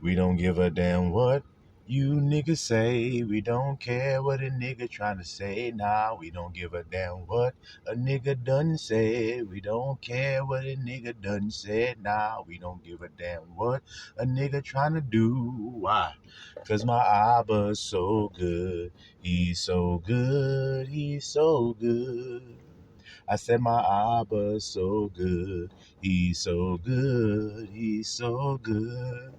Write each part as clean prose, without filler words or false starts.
We don't give a damn what you niggas say. We don't care what a nigga trying to say. Nah, we don't give a damn what a nigga done said. We don't care what a nigga done said. Nah, we don't give a damn what a nigga trying to do. Why? Cause my Abba's so good. He's so good. He's so good. I said my Abba's so good. He's so good. He's so good.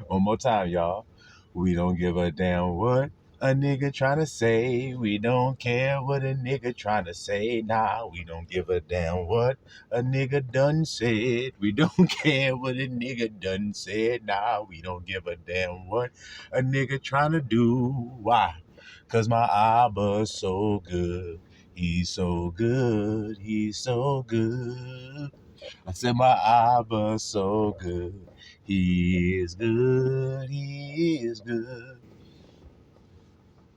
One more time, y'all. We don't give a damn what a nigga tryna say. We don't care what a nigga tryna say. Nah, we don't give a damn what a nigga done said. We don't care what a nigga done said. Nah, we don't give a damn what a nigga tryna do. Why? Cause my Abba's so good. He's so good. He's so good. I said my Abba's so good. He is good. He is good.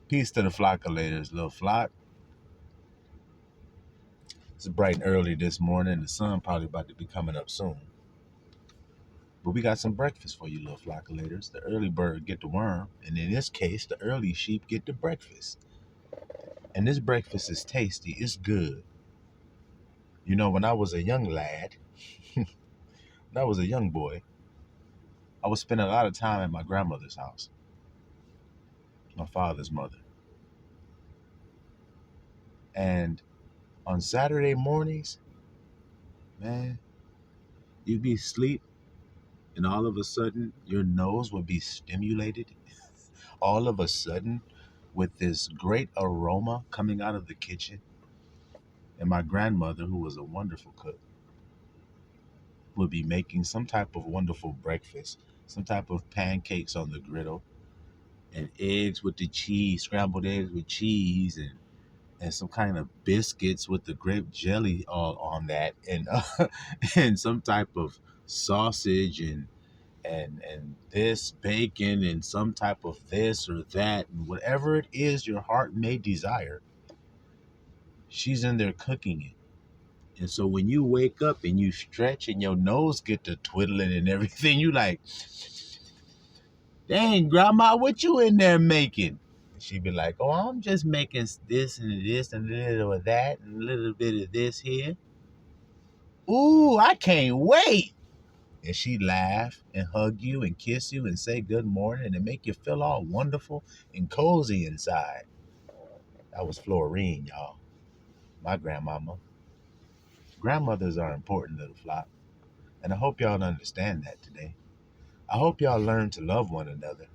Peace to the flockulators, little flock. It's bright and early this morning. The sun probably about to be coming up soon. But we got some breakfast for you, little flockulators. The early bird get the worm, and in this case, the early sheep get the breakfast. And this breakfast is tasty. It's good. You know, when I was a young lad, when I was a young boy, I was spending a lot of time at my grandmother's house, my father's mother. And on Saturday mornings, man, you'd be asleep and all of a sudden your nose would be stimulated. All of a sudden, with this great aroma coming out of the kitchen. And my grandmother, who was a wonderful cook, would be making some type of wonderful breakfast, some type of pancakes on the griddle, and eggs with the cheese, scrambled eggs with cheese, and some kind of biscuits with the grape jelly all on that, and and some type of sausage and this bacon and some type of this or that, and whatever it is your heart may desire, she's in there cooking it. And so when you wake up and you stretch and your nose get to twiddling and everything, you like, dang, grandma, what you in there making? She'd be like, oh, I'm just making this and this and a little of that and a little bit of this here. Ooh, I can't wait. And she'd laugh and hug you and kiss you and say good morning and make you feel all wonderful and cozy inside. That was Florine, y'all. My grandmama. Grandmothers are important, little flock. And I hope y'all understand that today. I hope y'all learn to love one another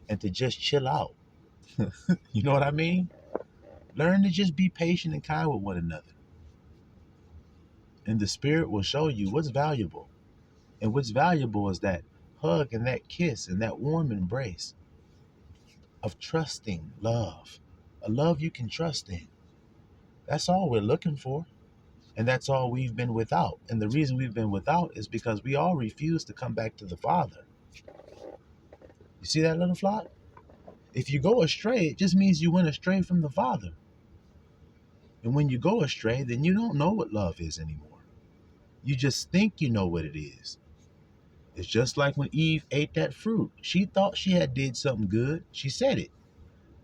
and to just chill out. You know what I mean? Learn to just be patient and kind with one another. And the spirit will show you what's valuable. And what's valuable is that hug and that kiss and that warm embrace of trusting love. A love you can trust in. That's all we're looking for. And that's all we've been without. And the reason we've been without is because we all refuse to come back to the Father. You see that, little flock? If you go astray, it just means you went astray from the Father. And when you go astray, then you don't know what love is anymore. You just think you know what it is. It's just like when Eve ate that fruit. She thought she had did something good. She said it.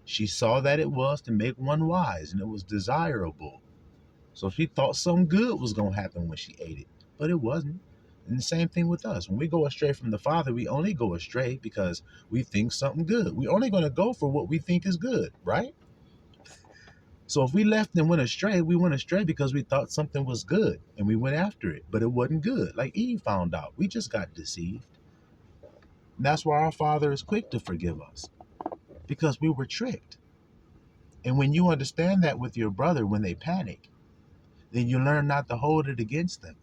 She saw that it was to make one wise and it was desirable. So she thought something good was going to happen when she ate it, but it wasn't. And the same thing with us. When we go astray from the Father, we only go astray because we think something good. We're only going to go for what we think is good, right? So if we left and we went astray because we thought something was good and we went after it, but it wasn't good. Like Eve found out. We just got deceived. And that's why our Father is quick to forgive us, because we were tricked. And when you understand that with your brother when they panic, then you learn not to hold it against them.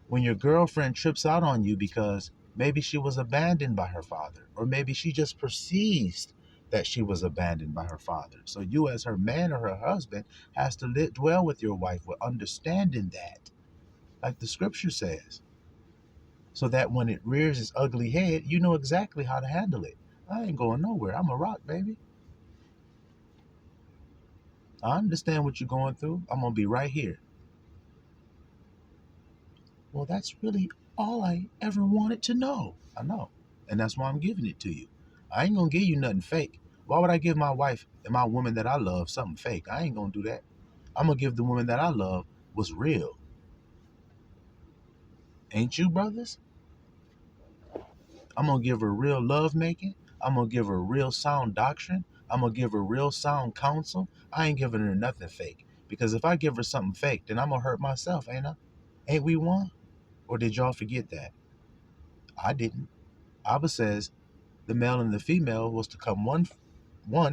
When your girlfriend trips out on you because maybe she was abandoned by her father, or maybe she just perceives that she was abandoned by her father. So you as her man or her husband has to dwell with your wife with understanding that, like the scripture says, so that when it rears its ugly head, you know exactly how to handle it. I ain't going nowhere. I'm a rock, baby. I understand what you're going through. I'm going to be right here. Well, that's really all I ever wanted to know. I know. And that's why I'm giving it to you. I ain't gonna give you nothing fake. Why would I give my wife and my woman that I love something fake? I ain't gonna do that. I'm gonna give the woman that I love what's real. Ain't you, brothers? I'm gonna give her real love making. I'm gonna give her real sound doctrine. I'm gonna give her real sound counsel. I ain't giving her nothing fake. Because if I give her something fake, then I'm gonna hurt myself, ain't I? Ain't we one? Or did y'all forget that? I didn't. Abba says the male and the female was to come one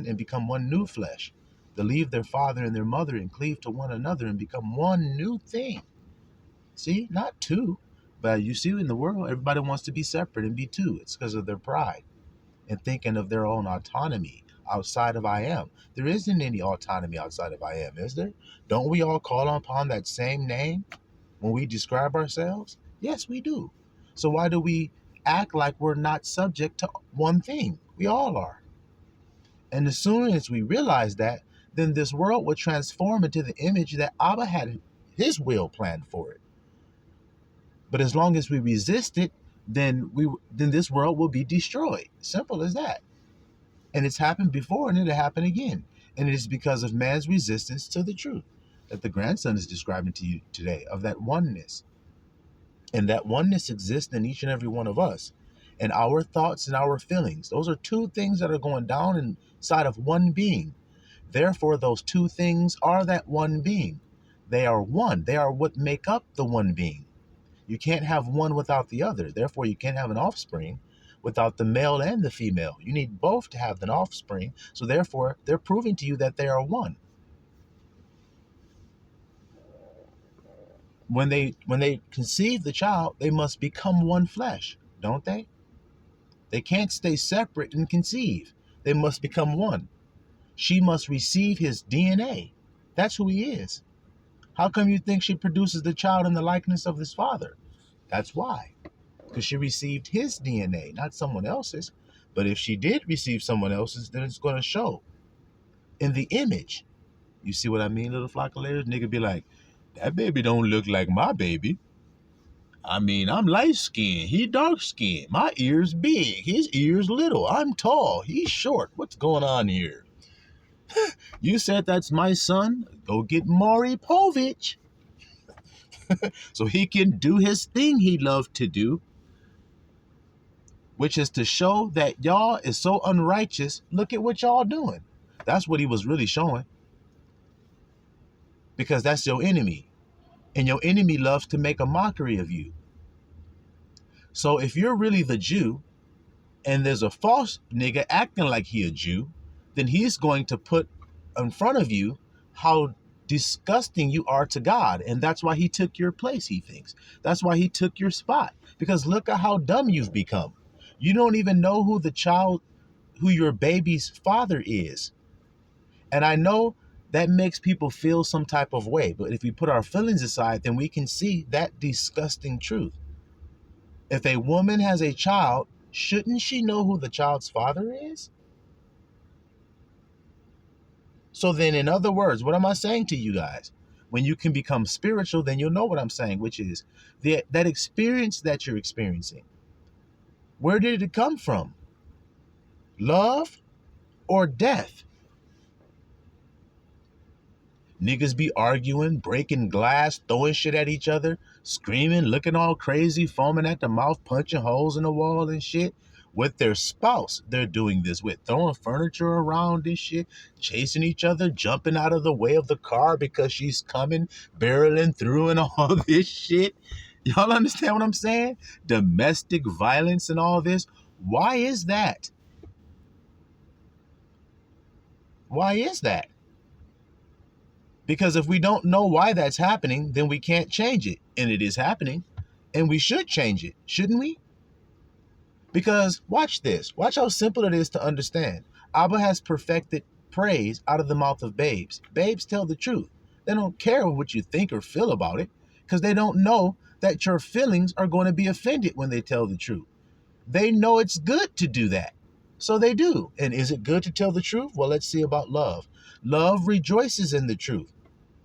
and become one new flesh. To leave their father and their mother and cleave to one another and become one new thing. See, not two. But you see, in the world, everybody wants to be separate and be two. It's because of their pride and thinking of their own autonomy outside of I am. There isn't any autonomy outside of I am, is there? Don't we all call upon that same name when we describe ourselves? Yes, we do. So why do we act like we're not subject to one thing? We all are. And as soon as we realize that, then this world will transform into the image that Abba had his will planned for it. But as long as we resist it, then this world will be destroyed. Simple as that. And it's happened before and it'll happen again. And it is because of man's resistance to the truth that the grandson is describing to you today, of that oneness. And that oneness exists in each and every one of us. And our thoughts and our feelings, those are two things that are going down inside of one being. Therefore, those two things are that one being. They are one. They are what make up the one being. You can't have one without the other. Therefore, you can't have an offspring without the male and the female. You need both to have an offspring. So therefore, they're proving to you that they are one. When they conceive the child, they must become one flesh, don't they? They can't stay separate and conceive. They must become one. She must receive his DNA. That's who he is. How come you think she produces the child in the likeness of his father? That's why. Because she received his DNA, not someone else's. But if she did receive someone else's, then it's going to show in the image. You see what I mean, little flock of layers? Nigga be like, that baby don't look like my baby. I mean, I'm light-skinned. He dark-skinned. My ears big. His ears little. I'm tall. He's short. What's going on here? You said that's my son? Go get Maury Povich so he can do his thing he loved to do, which is to show that y'all is so unrighteous. Look at what y'all doing. That's what he was really showing. Because that's your enemy. And your enemy loves to make a mockery of you. So if you're really the Jew, and there's a false nigga acting like he a Jew, then he's going to put in front of you how disgusting you are to God. And that's why he took your place, he thinks. That's why he took your spot. Because look at how dumb you've become. You don't even know who your baby's father is. And I know that makes people feel some type of way. But if we put our feelings aside, then we can see that disgusting truth. If a woman has a child, shouldn't she know who the child's father is? So then, in other words, what am I saying to you guys? When you can become spiritual, then you'll know what I'm saying, which is that experience that you're experiencing. Where did it come from? Love or death? Niggas be arguing, breaking glass, throwing shit at each other, screaming, looking all crazy, foaming at the mouth, punching holes in the wall and shit. With their spouse, they're doing this with, throwing furniture around and shit, chasing each other, jumping out of the way of the car because she's coming, barreling through and all this shit. Y'all understand what I'm saying? Domestic violence and all this. Why is that? Why is that? Because if we don't know why that's happening, then we can't change it. And it is happening. And we should change it, shouldn't we? Because watch this. Watch how simple it is to understand. Abba has perfected praise out of the mouth of babes. Babes tell the truth. They don't care what you think or feel about it because they don't know that your feelings are going to be offended when they tell the truth. They know it's good to do that. So they do. And is it good to tell the truth? Well, let's see about love. Love rejoices in the truth.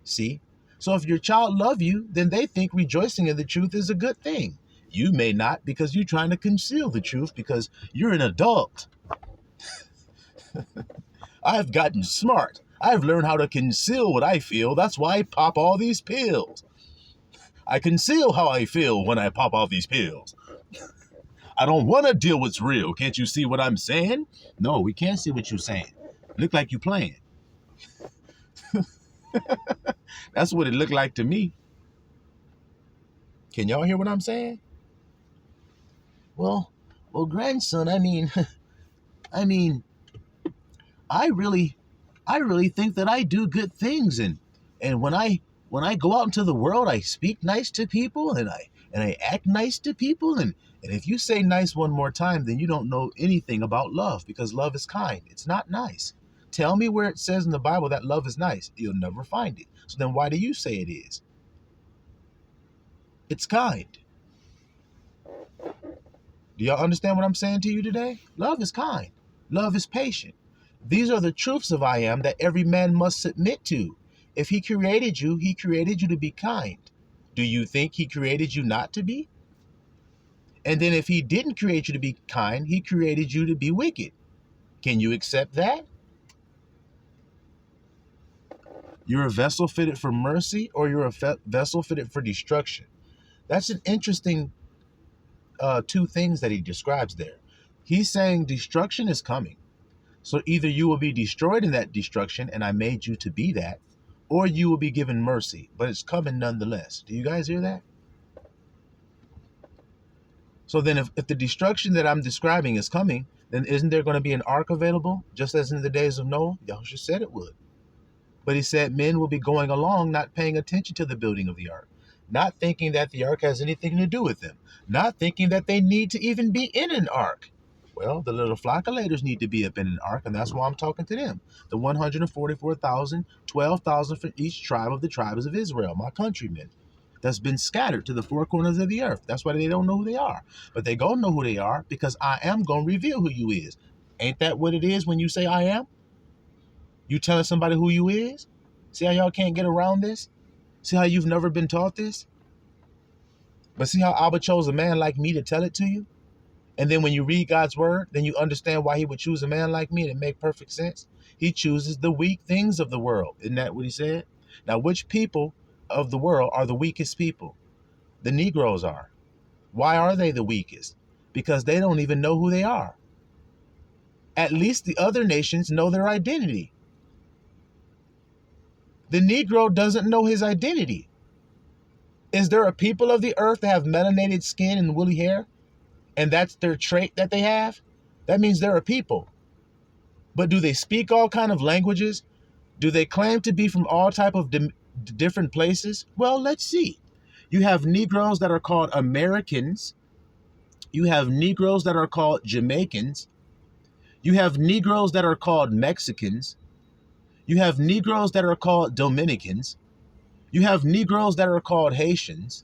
See? So if your child love you, then they think rejoicing in the truth is a good thing. You may not, because you're trying to conceal the truth because you're an adult. I've gotten smart. I've learned how to conceal what I feel. That's why I pop all these pills. I conceal how I feel when I pop all these pills. I don't want to deal with what's real. Can't you see what I'm saying? No, we can't see what you're saying. Look like you playing. That's what it looked like to me. Can y'all hear what I'm saying? Well, grandson, I mean, I really think that I do good things, and when I go out into the world, I speak nice to people, and I act nice to people, and if you say nice one more time, then you don't know anything about love, because love is kind. It's not nice. Tell me where it says in the Bible that love is nice. You'll never find it. So then why do you say it is? It's kind. Do y'all understand what I'm saying to you today? Love is kind. Love is patient. These are the truths of I am that every man must submit to. If he created you to be kind. Do you think he created you not to be? And then if he didn't create you to be kind, he created you to be wicked. Can you accept that? You're a vessel fitted for mercy, or you're a vessel fitted for destruction. That's an interesting two things that he describes there. He's saying destruction is coming. So either you will be destroyed in that destruction, and I made you to be that, or you will be given mercy, but it's coming nonetheless. Do you guys hear that? So then if the destruction that I'm describing is coming, then isn't there going to be an ark available, just as in the days of Noah? Yahushua said it would. But he said men will be going along not paying attention to the building of the ark, not thinking that the ark has anything to do with them, not thinking that they need to even be in an ark. Well, the little flockulators need to be up in an ark, and that's why I'm talking to them. The 144,000, 12,000 for each tribe of the tribes of Israel, my countrymen, that's been scattered to the four corners of the earth. That's why they don't know who they are. But they gonna know who they are, because I am gonna reveal who you is. Ain't that what it is when you say I am? You telling somebody who you is? See how y'all can't get around this? See how you've never been taught this? But see how Abba chose a man like me to tell it to you? And then when you read God's word, then you understand why he would choose a man like me, and it make perfect sense. He chooses the weak things of the world. Isn't that what he said? Now, which people of the world are the weakest people? The Negroes are. Why are they the weakest? Because they don't even know who they are. At least the other nations know their identity. The Negro doesn't know his identity. Is there a people of the earth that have melanated skin and woolly hair, and that's their trait that they have? That means they're a people. But do they speak all kind of languages? Do they claim to be from all type of different places? Well, let's see. You have Negroes that are called Americans. You have Negroes that are called Jamaicans. You have Negroes that are called Mexicans. You have Negroes that are called Dominicans. You have Negroes that are called Haitians.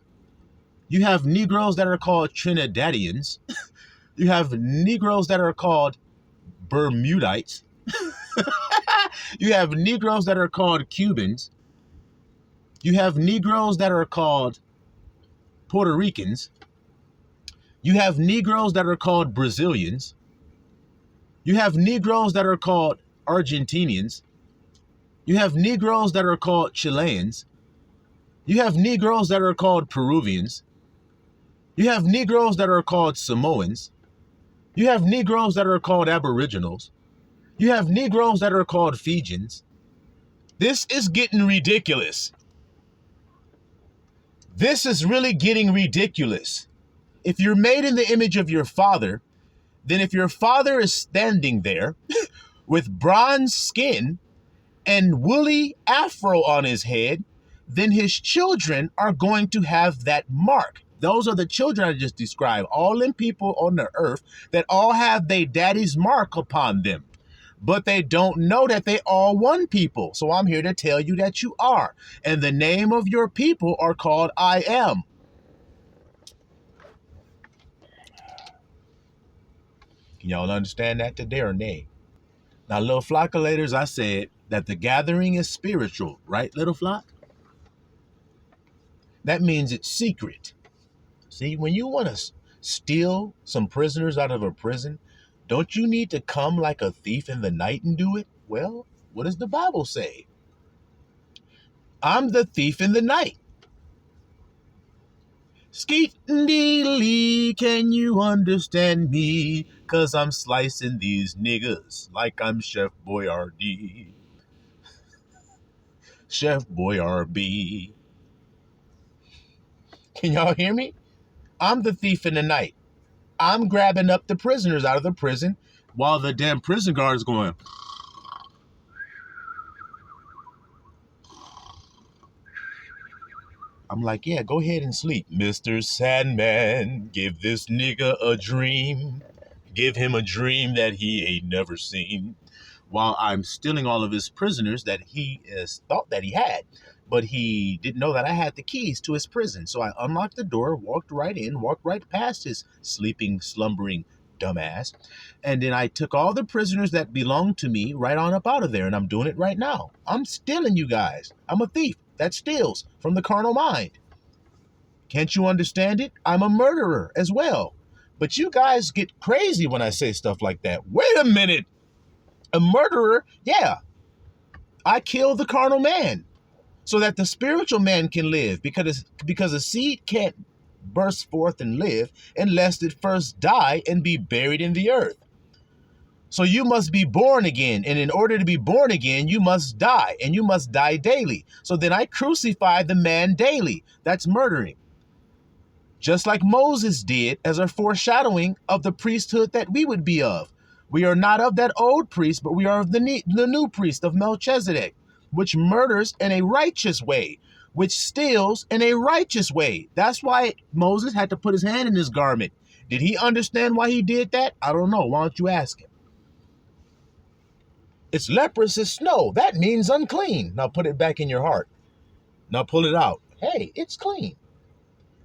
You have Negroes that are called Trinidadians. You have Negroes that are called Bermudites. You have Negroes that are called Cubans. You have Negroes that are called Puerto Ricans. You have Negroes that are called Brazilians. You have Negroes that are called Argentinians. You have Negroes that are called Chileans. You have Negroes that are called Peruvians. You have Negroes that are called Samoans. You have Negroes that are called Aboriginals. You have Negroes that are called Fijians. This is getting ridiculous. This is really getting ridiculous. If you're made in the image of your father, then if your father is standing there with bronze skin and woolly afro on his head, then his children are going to have that mark. Those are the children I just described, all them people on the earth that all have their daddy's mark upon them. But they don't know that they are one people. So I'm here to tell you that you are. And the name of your people are called I am. Can y'all understand that today or nay? Now, little flockulators, I said that the gathering is spiritual, right, little flock? That means it's secret. See, when you want to steal some prisoners out of a prison, don't you need to come like a thief in the night and do it? Well, what does the Bible say? I'm the thief in the night. Skeet and Lee, can you understand me? 'Cause I'm slicing these niggas like I'm Chef Boyardee. Chef Boyardee. Can y'all hear me? I'm the thief in the night. I'm grabbing up the prisoners out of the prison while the damn prison guard is going. I'm like, yeah, go ahead and sleep. Mr. Sandman, give this nigga a dream. Give him a dream that he ain't never seen. While I'm stealing all of his prisoners that he has thought that he had. But he didn't know that I had the keys to his prison. So I unlocked the door, walked right in, walked right past his sleeping, slumbering dumbass. And then I took all the prisoners that belonged to me right on up out of there. And I'm doing it right now. I'm stealing you guys. I'm a thief that steals from the carnal mind. Can't you understand it? I'm a murderer as well. But you guys get crazy when I say stuff like that. Wait a minute. A murderer? Yeah. I kill the carnal man so that the spiritual man can live, because a seed can't burst forth and live unless it first die and be buried in the earth. So you must be born again. And in order to be born again, you must die, and you must die daily. So then I crucify the man daily. That's murdering. Just like Moses did as a foreshadowing of the priesthood that we would be of. We are not of that old priest, but we are of the new priest of Melchizedek, which murders in a righteous way, which steals in a righteous way. That's why Moses had to put his hand in his garment. Did he understand why he did that? I don't know. Why don't you ask him? It's leprous as snow. That means unclean. Now put it back in your heart. Now pull it out. Hey, it's clean.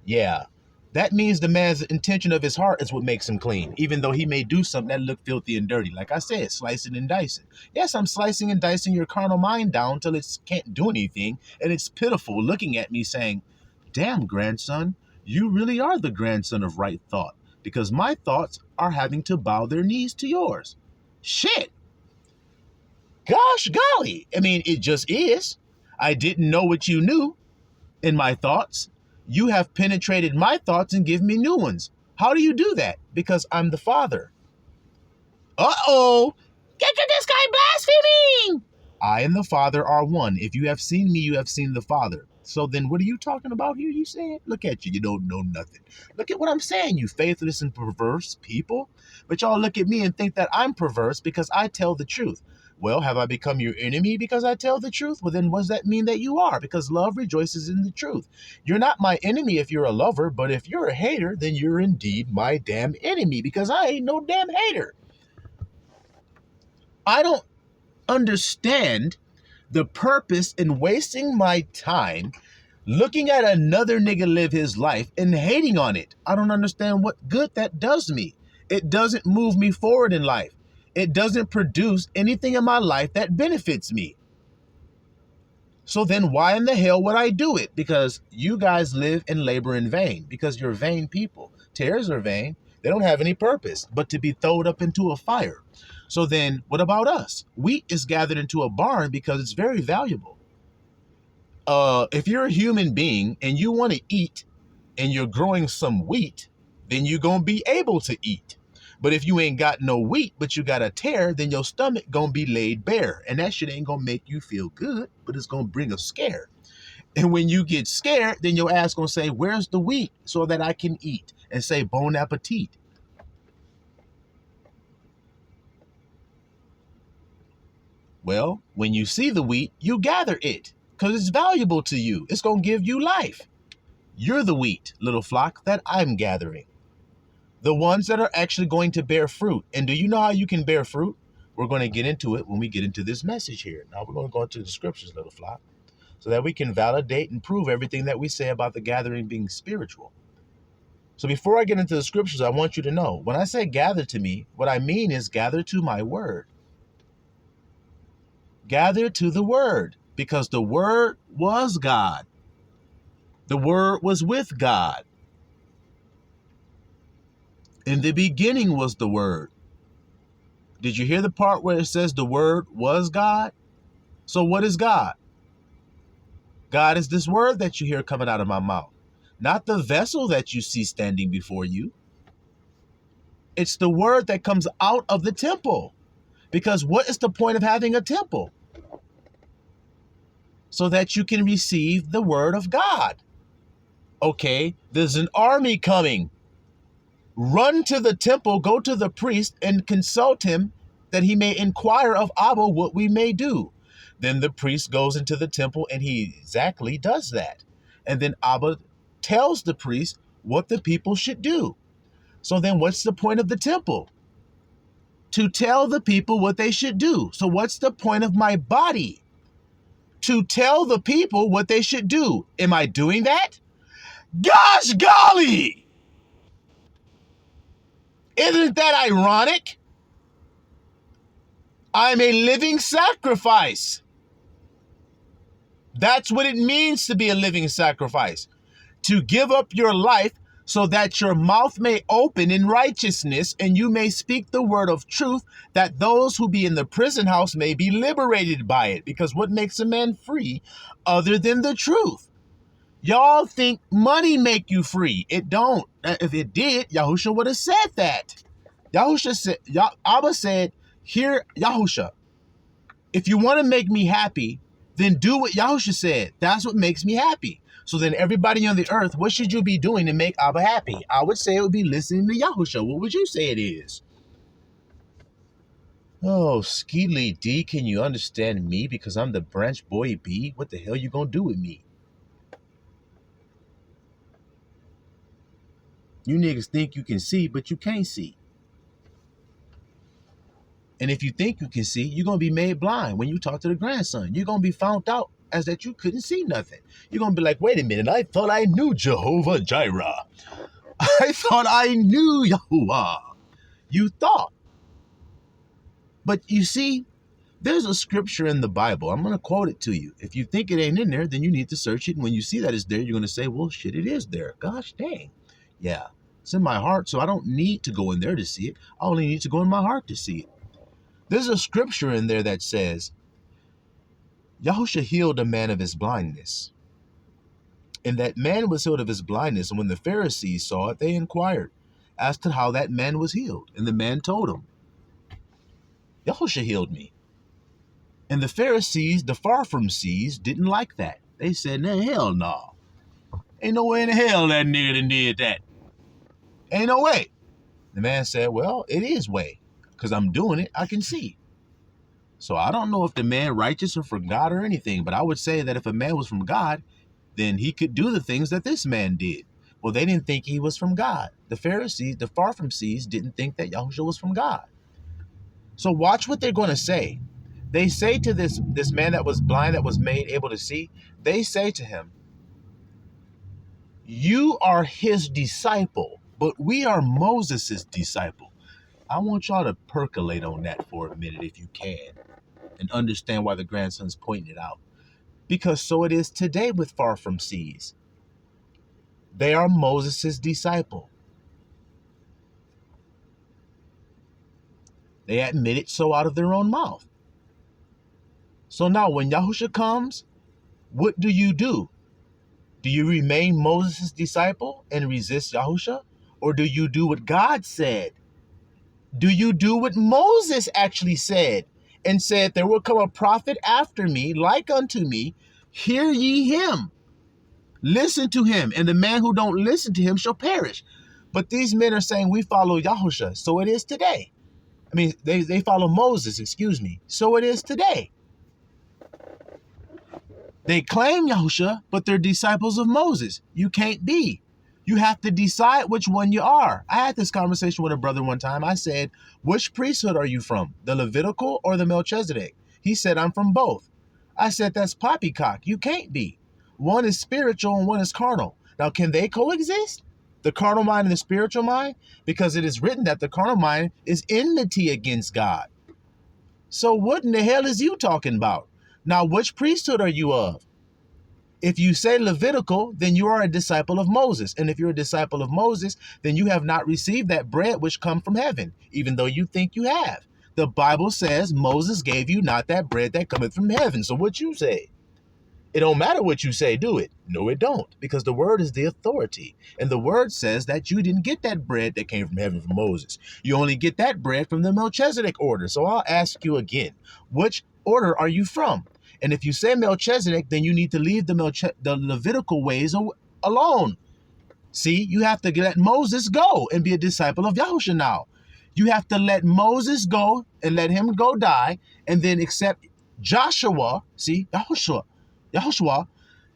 Yeah. That means the man's intention of his heart is what makes him clean, even though he may do something that look filthy and dirty. Like I said, slicing and dicing. Yes, I'm slicing and dicing your carnal mind down till it can't do anything, and it's pitiful looking at me saying, damn, grandson, you really are the grandson of right thought, because my thoughts are having to bow their knees to yours. Shit. Gosh golly. I mean, it just is. I didn't know what you knew in my thoughts. You have penetrated my thoughts and give me new ones. How do you do that? Because I'm the Father. Uh-oh. Get this guy blaspheming. I and the Father are one. If you have seen me, you have seen the Father. So then what are you talking about here, you said? Look at you. You don't know nothing. Look at what I'm saying, you faithless and perverse people. But y'all look at me and think that I'm perverse because I tell the truth. Well, have I become your enemy because I tell the truth? Well, then what does that mean that you are? Because love rejoices in the truth. You're not my enemy if you're a lover, but if you're a hater, then you're indeed my damn enemy, because I ain't no damn hater. I don't understand the purpose in wasting my time looking at another nigga live his life and hating on it. I don't understand what good that does me. It doesn't move me forward in life. It doesn't produce anything in my life that benefits me. So then why in the hell would I do it? Because you guys live and labor in vain, because you're vain people. Tares are vain. They don't have any purpose but to be thrown up into a fire. So then what about us? Wheat is gathered into a barn because it's very valuable. If you're a human being and you want to eat and you're growing some wheat, then you're going to be able to eat. But if you ain't got no wheat, but you got a tear, then your stomach going to be laid bare. And that shit ain't going to make you feel good, but it's going to bring a scare. And when you get scared, then your ass going to say, where's the wheat so that I can eat? And say, bon appetit. Well, when you see the wheat, you gather it because it's valuable to you. It's going to give you life. You're the wheat, little flock, that I'm gathering. The ones that are actually going to bear fruit. And do you know how you can bear fruit? We're going to get into it when we get into this message here. Now we're going to go into the scriptures, little flock, so that we can validate and prove everything that we say about the gathering being spiritual. So before I get into the scriptures, I want you to know, when I say gather to me, what I mean is gather to my word. Gather to the word, because the word was God. The word was with God. In the beginning was the Word. Did you hear the part where it says the Word was God? So what is God? God is this word that you hear coming out of my mouth, not the vessel that you see standing before you. It's the word that comes out of the temple. Because what is the point of having a temple? So that you can receive the word of God. Okay, there's an army coming. Run to the temple, go to the priest and consult him that he may inquire of Abba what we may do. Then the priest goes into the temple and he exactly does that. And then Abba tells the priest what the people should do. So then what's the point of the temple? To tell the people what they should do. So what's the point of my body? To tell the people what they should do. Am I doing that? Gosh golly! Isn't that ironic? I'm a living sacrifice. That's what it means to be a living sacrifice. To give up your life so that your mouth may open in righteousness and you may speak the word of truth, that those who be in the prison house may be liberated by it. Because what makes a man free other than the truth? Y'all think money make you free. It don't. If it did, Yahusha would have said that. Yahusha said, Abba said, here, Yahusha, if you want to make me happy, then do what Yahusha said. That's what makes me happy. So then everybody on the earth, what should you be doing to make Abba happy? I would say it would be listening to Yahusha. What would you say it is? Oh, Skeely D, can you understand me because I'm the branch boy B? What the hell you gonna do with me? You niggas think you can see, but you can't see. And if you think you can see, you're going to be made blind when you talk to the grandson. You're going to be found out as that you couldn't see nothing. You're going to be like, wait a minute, I thought I knew Jehovah Jireh. I thought I knew Yahuwah. You thought. But you see, there's a scripture in the Bible. I'm going to quote it to you. If you think it ain't in there, then you need to search it. And when you see that it's there, you're going to say, well, shit, it is there. Gosh dang. Yeah, it's in my heart, so I don't need to go in there to see it. I only need to go in my heart to see it. There's a scripture in there that says, Yahusha healed a man of his blindness. And that man was healed of his blindness. And when the Pharisees saw it, they inquired as to how that man was healed. And the man told them, Yahusha healed me. And the Pharisees, the far from seas, didn't like that. They said, nah, hell no. Ain't no way in hell that nigga done did that. Ain't no way. The man said, well, it is way. Because I'm doing it, I can see. So I don't know if the man righteous or from God or anything, but I would say that if a man was from God, then he could do the things that this man did. Well, they didn't think he was from God. The Pharisees, the far from seas, didn't think that Yahushua was from God. So watch what they're going to say. They say to this man that was blind, that was made able to see, they say to him, you are his disciple, but we are Moses' disciple. I want y'all to percolate on that for a minute if you can and understand why the grandson's pointing it out. Because so it is today with far from seas. They are Moses' disciple. They admit it so out of their own mouth. So now when Yahusha comes, what do? Do you remain Moses' disciple and resist Yahusha? Or do you do what God said? Do you do what Moses actually said and said, there will come a prophet after me, like unto me, hear ye him. Listen to him, and the man who don't listen to him shall perish. But these men are saying we follow Yahusha, so it is today. I mean, they follow Moses, excuse me. So it is today. They claim Yahusha, but they're disciples of Moses. You can't be. You have to decide which one you are. I had this conversation with a brother one time. I said, which priesthood are you from? The Levitical or the Melchizedek? He said, I'm from both. I said, that's poppycock. You can't be. One is spiritual and one is carnal. Now, can they coexist? The carnal mind and the spiritual mind? Because it is written that the carnal mind is enmity against God. So what in the hell is you talking about? Now, which priesthood are you of? If you say Levitical, then you are a disciple of Moses. And if you're a disciple of Moses, then you have not received that bread which come from heaven, even though you think you have. The Bible says Moses gave you not that bread that cometh from heaven. So what you say? It don't matter what you say, do it? No, it don't, because the word is the authority. And the word says that you didn't get that bread that came from heaven from Moses. You only get that bread from the Melchizedek order. So I'll ask you again, which order are you from? And if you say Melchizedek, then you need to leave the Levitical ways alone. See, you have to let Moses go and be a disciple of Yahushua now. You have to let Moses go and let him go die, and then accept Joshua, see, Yahushua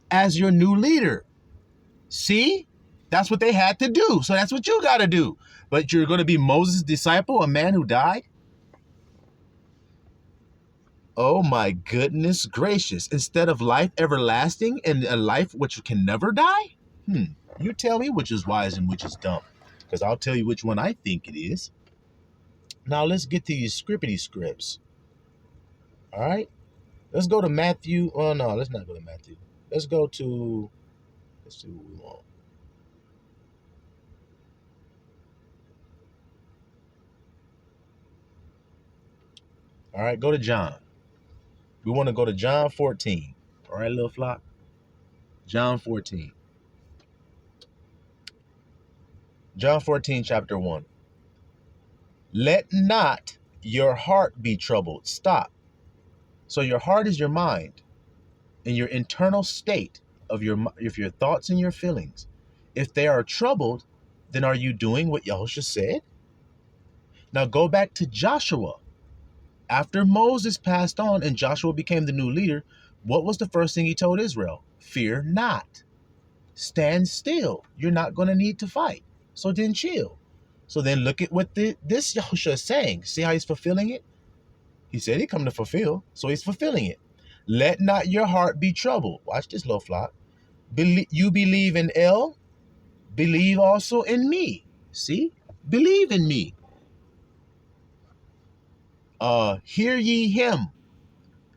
as your new leader. See, that's what they had to do. So that's what you got to do. But you're going to be Moses' disciple, a man who died? Oh my goodness gracious. Instead of life everlasting and a life which can never die? You tell me which is wise and which is dumb, because I'll tell you which one I think it is. Now let's get to these scrippity scripts. All right. Let's go to Matthew. Oh, no, let's not go to Matthew. Let's see what we want. All right, go to John. We want to go to John 14. All right, little flock. John 14. John 14, chapter 1. Let not your heart be troubled. Stop. So your heart is your mind and your internal state of your thoughts and your feelings. If they are troubled, then are you doing what Yahushua said? Now go back to Joshua. After Moses passed on and Joshua became the new leader, what was the first thing he told Israel? Fear not. Stand still. You're not going to need to fight. So then chill. So then look at what this Yahushua is saying. See how he's fulfilling it? He said he come to fulfill, so he's fulfilling it. Let not your heart be troubled. Watch this, little flock. You believe in El, believe also in me. See? Believe in me. Hear ye him.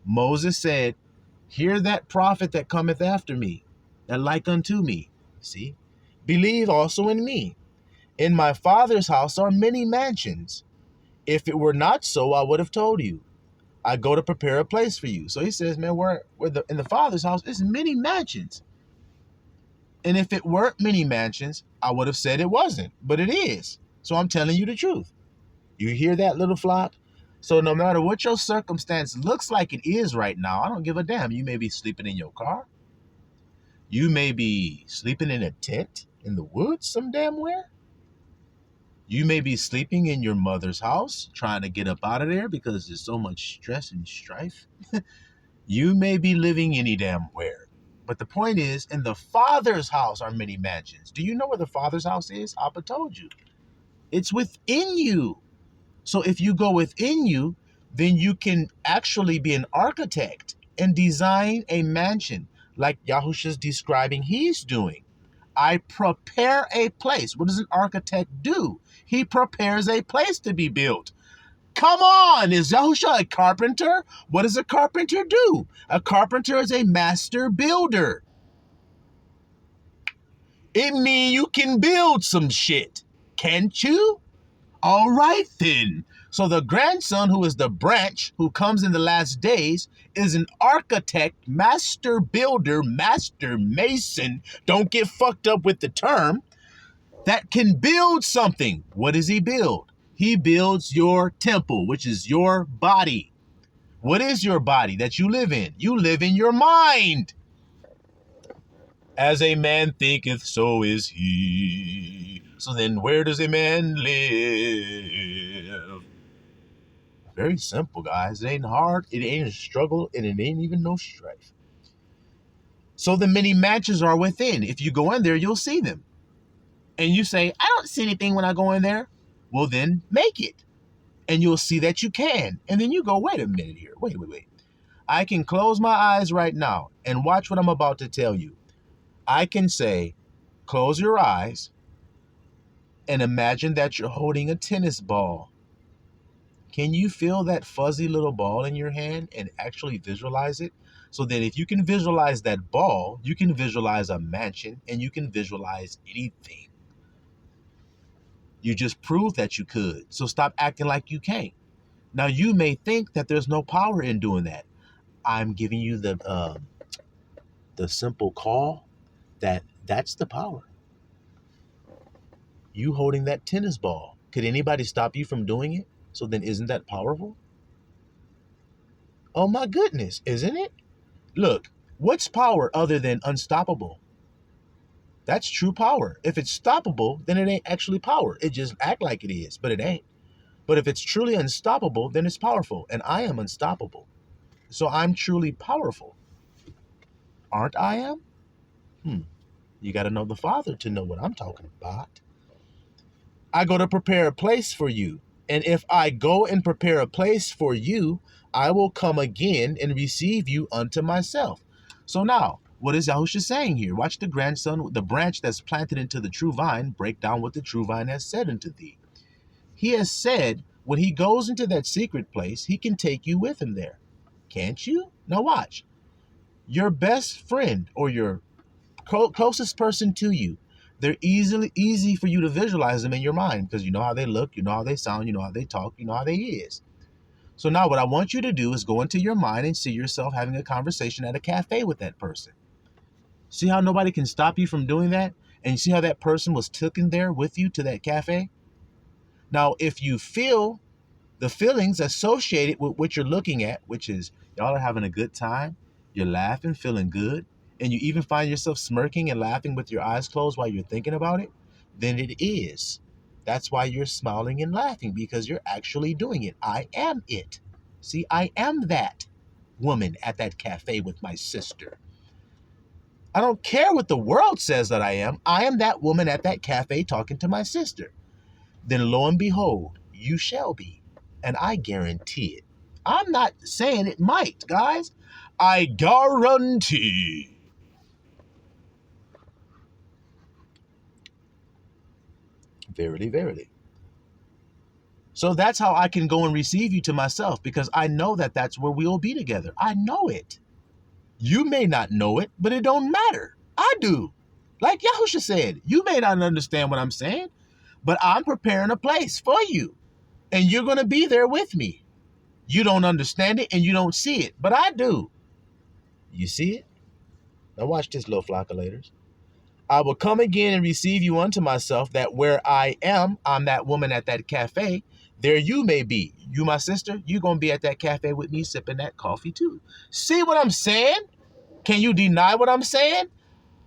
Moses said, hear that prophet that cometh after me, that like unto me. See? Believe also in me. In my Father's house are many mansions. If it were not so, I would have told you. I go to prepare a place for you. So he says, man, in the Father's house, there's many mansions. And if it weren't many mansions, I would have said it wasn't. But it is. So I'm telling you the truth. You hear that, little flock? So no matter what your circumstance looks like it is right now, I don't give a damn. You may be sleeping in your car. You may be sleeping in a tent in the woods some damn where. You may be sleeping in your mother's house, trying to get up out of there because there's so much stress and strife. You may be living any damn where. But the point is, in the Father's house are many mansions. Do you know where the Father's house is? Abba told you. It's within you. So if you go within you, then you can actually be an architect and design a mansion like Yahushua's describing he's doing. I prepare a place. What does an architect do? He prepares a place to be built. Come on, is Yahushua a carpenter? What does a carpenter do? A carpenter is a master builder. It means you can build some shit, can't you? All right then. So the grandson, who is the branch, who comes in the last days, is an architect, master builder, master mason. Don't get fucked up with the term. That can build something. What does he build? He builds your temple, which is your body. What is your body that you live in? You live in your mind. As a man thinketh, so is he. So then where does a man live? Very simple, guys. It ain't hard. It ain't a struggle. And it ain't even no strife. So the many mansions are within. If you go in there, you'll see them. And you say, I don't see anything when I go in there. Well, then make it. And you'll see that you can. And then you go, wait a minute here. Wait. I can close my eyes right now and watch what I'm about to tell you. I can say, close your eyes and imagine that you're holding a tennis ball. Can you feel that fuzzy little ball in your hand and actually visualize it? So then if you can visualize that ball, you can visualize a mansion and you can visualize anything. You just proved that you could. So stop acting like you can't. Now you may think that there's no power in doing that. I'm giving you the simple call that that's the power. You holding that tennis ball. Could anybody stop you from doing it? So then isn't that powerful? Oh my goodness, isn't it? Look, what's power other than unstoppable? That's true power. If it's stoppable, then it ain't actually power. It just act like it is, but it ain't. But if it's truly unstoppable, then it's powerful. And I am unstoppable. So I'm truly powerful. Aren't I am? You got to know the Father to know what I'm talking about. I go to prepare a place for you. And if I go and prepare a place for you, I will come again and receive you unto myself. So now, what is Yahusha saying here? Watch the grandson, the branch that's planted into the true vine, break down what the true vine has said unto thee. He has said when he goes into that secret place, he can take you with him there. Can't you? Now watch. Your best friend or your closest person to you, they're easy for you to visualize them in your mind because you know how they look, you know how they sound, you know how they talk, you know how they is. So now what I want you to do is go into your mind and see yourself having a conversation at a cafe with that person. See how nobody can stop you from doing that? And you see how that person was taken there with you to that cafe? Now, if you feel the feelings associated with what you're looking at, which is y'all are having a good time, you're laughing, feeling good, and you even find yourself smirking and laughing with your eyes closed while you're thinking about it, then it is. That's why you're smiling and laughing, because you're actually doing it. I am it. See, I am that woman at that cafe with my sister. I don't care what the world says that I am. I am that woman at that cafe talking to my sister. Then lo and behold, you shall be. And I guarantee it. I'm not saying it might, guys. I guarantee. Verily, verily. So that's how I can go and receive you to myself, because I know that that's where we will be together. I know it. You may not know it, but it don't matter. I do. Like Yahusha said, you may not understand what I'm saying, but I'm preparing a place for you. And you're going to be there with me. You don't understand it and you don't see it, but I do. You see it? Now watch this, little flockulators. I will come again and receive you unto myself, that where I am, I'm that woman at that cafe. There you may be. You, my sister, you're going to be at that cafe with me sipping that coffee too. See what I'm saying? Can you deny what I'm saying?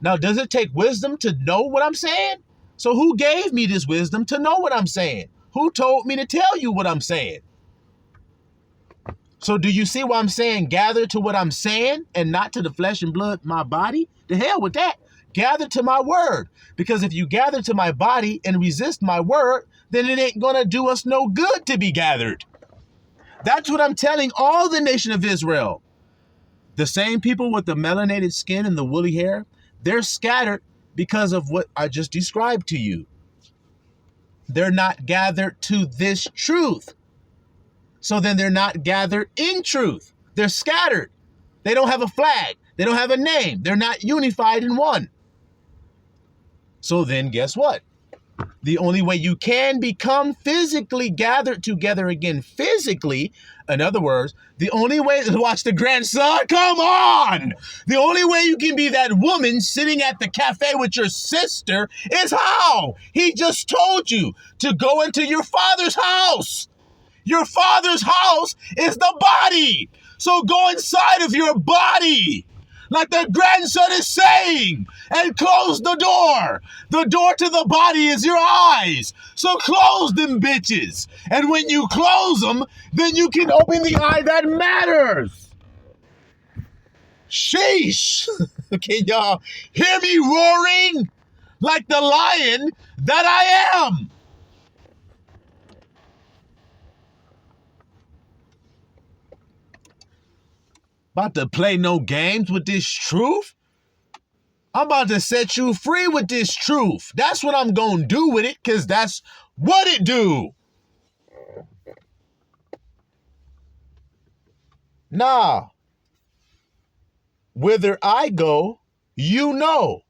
Now, does it take wisdom to know what I'm saying? So who gave me this wisdom to know what I'm saying? Who told me to tell you what I'm saying? So do you see what I'm saying? Gather to what I'm saying and not to the flesh and blood, my body? The hell with that. Gather to my word. Because if you gather to my body and resist my word, then it ain't going to do us no good to be gathered. That's what I'm telling all the nation of Israel. The same people with the melanated skin and the woolly hair, they're scattered because of what I just described to you. They're not gathered to this truth. So then they're not gathered in truth. They're scattered. They don't have a flag. They don't have a name. They're not unified in one. So then guess what? The only way you can become physically gathered together again, physically, in other words, the only way to watch the grandson, come on! The only way you can be that woman sitting at the cafe with your sister is how? He just told you to go into your father's house. Your father's house is the body. So go inside of your body, like the grandson is saying, and close the door. The door to the body is your eyes. So close them bitches. And when you close them, then you can open the eye that matters. Sheesh. Can y'all hear me roaring like the lion that I am? About to play no games with this truth? I'm about to set you free with this truth. That's what I'm going to do with it, because that's what it do. Nah. Whither I go, you know.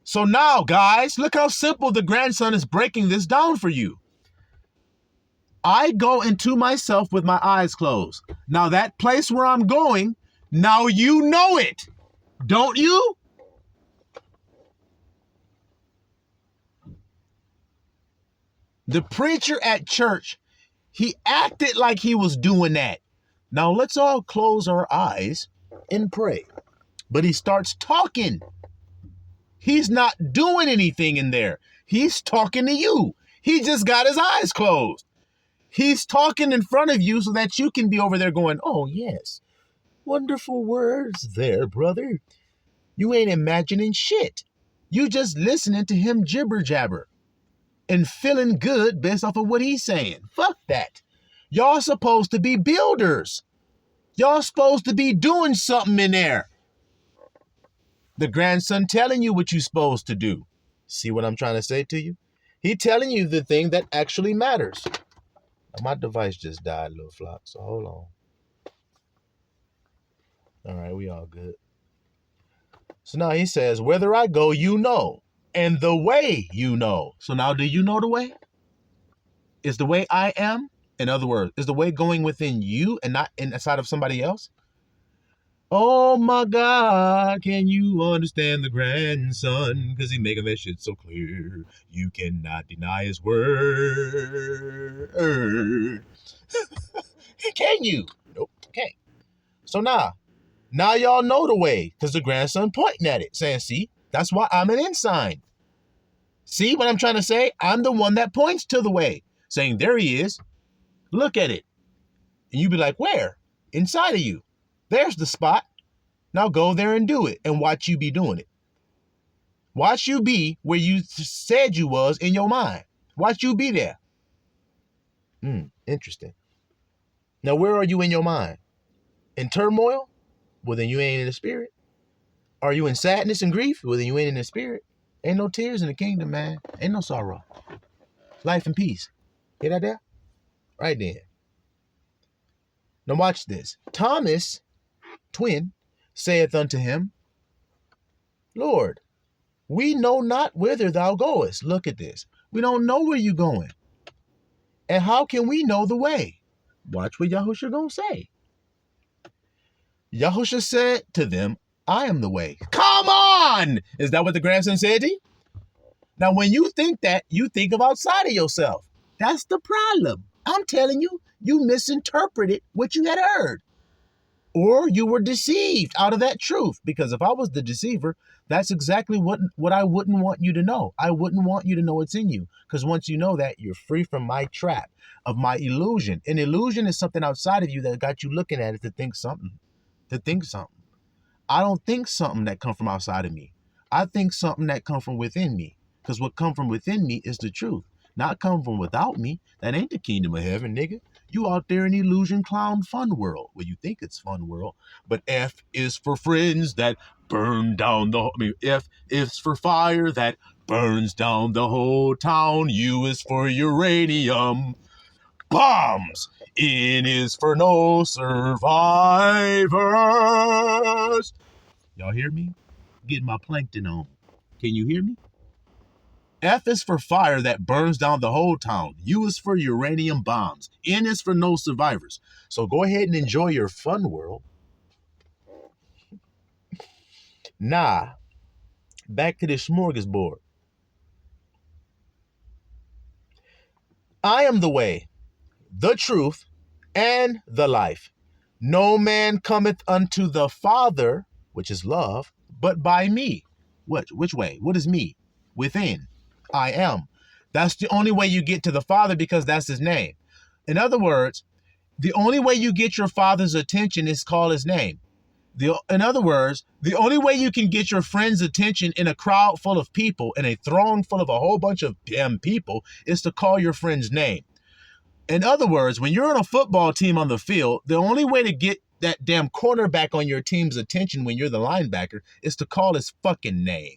So now, guys, look how simple the grandson is breaking this down for you. I go into myself with my eyes closed. Now that place where I'm going, now you know it, don't you? The preacher at church, he acted like he was doing that. Now let's all close our eyes and pray. But he starts talking. He's not doing anything in there. He's talking to you. He just got his eyes closed. He's talking in front of you so that you can be over there going, oh, yes, wonderful words there, brother. You ain't imagining shit. You just listening to him jibber jabber and feeling good based off of what he's saying. Fuck that. Y'all supposed to be builders. Y'all supposed to be doing something in there. The grandson telling you what you supposed to do. See what I'm trying to say to you? He telling you the thing that actually matters. Now, my device just died, little flock, so hold on. All right, we all good. So now he says, whither I go, you know, and the way you know. So now do you know the way? Is the way I am? In other words, is the way going within you and not inside of somebody else? Oh my God, can you understand the grandson? Because he's making that shit so clear. You cannot deny his word. Can you? Nope, can't. So now y'all know the way because the grandson pointing at it, saying, see, that's why I'm an ensign. See what I'm trying to say? I'm the one that points to the way, saying, there he is. Look at it. And you be like, where? Inside of you. There's the spot. Now go there and do it and watch you be doing it. Watch you be where you said you was in your mind. Watch you be there. Interesting. Now, where are you in your mind? In turmoil? Well, then you ain't in the spirit. Are you in sadness and grief? Well, then you ain't in the spirit. Ain't no tears in the kingdom, man. Ain't no sorrow. Life and peace. Hear that there? Right then. Now watch this. Thomas, twin, saith unto him, Lord, we know not whither thou goest. Look at this. We don't know where you going. And how can we know the way? Watch what Yahushua gonna say. Yahushua said to them, I am the way. Come on! Is that what the grandson said to you? Now, when you think that, you think of outside of yourself. That's the problem. I'm telling you, you misinterpreted what you had heard. Or you were deceived out of that truth. Because if I was the deceiver, that's exactly what I wouldn't want you to know. I wouldn't want you to know it's in you. Because once you know that, you're free from my trap of my illusion. An illusion is something outside of you that got you looking at it to think something. I don't think something that come from outside of me. I think something that come from within me. Because what come from within me is the truth. Not come from without me. That ain't the kingdom of heaven, nigga. You out there in illusion clown fun world. Well, you think it's fun world. But F is for friends that burn down F is for fire that burns down the whole town. U is for uranium bombs. N is for no survivors. Y'all hear me? Getting my plankton on. Can you hear me? F is for fire that burns down the whole town. U is for uranium bombs. N is for no survivors. So go ahead and enjoy your fun world. Nah, back to the smorgasbord. I am the way, the truth, and the life. No man cometh unto the Father, which is love, but by me. Which way? What is me? Within. I am. That's the only way you get to the Father because that's his name. In other words, the only way you get your Father's attention is call his name. In other words, the only way you can get your friend's attention in a crowd full of people, in a throng full of a whole bunch of damn people, is to call your friend's name. In other words, when you're on a football team on the field, the only way to get that damn cornerback on your team's attention when you're the linebacker is to call his fucking name.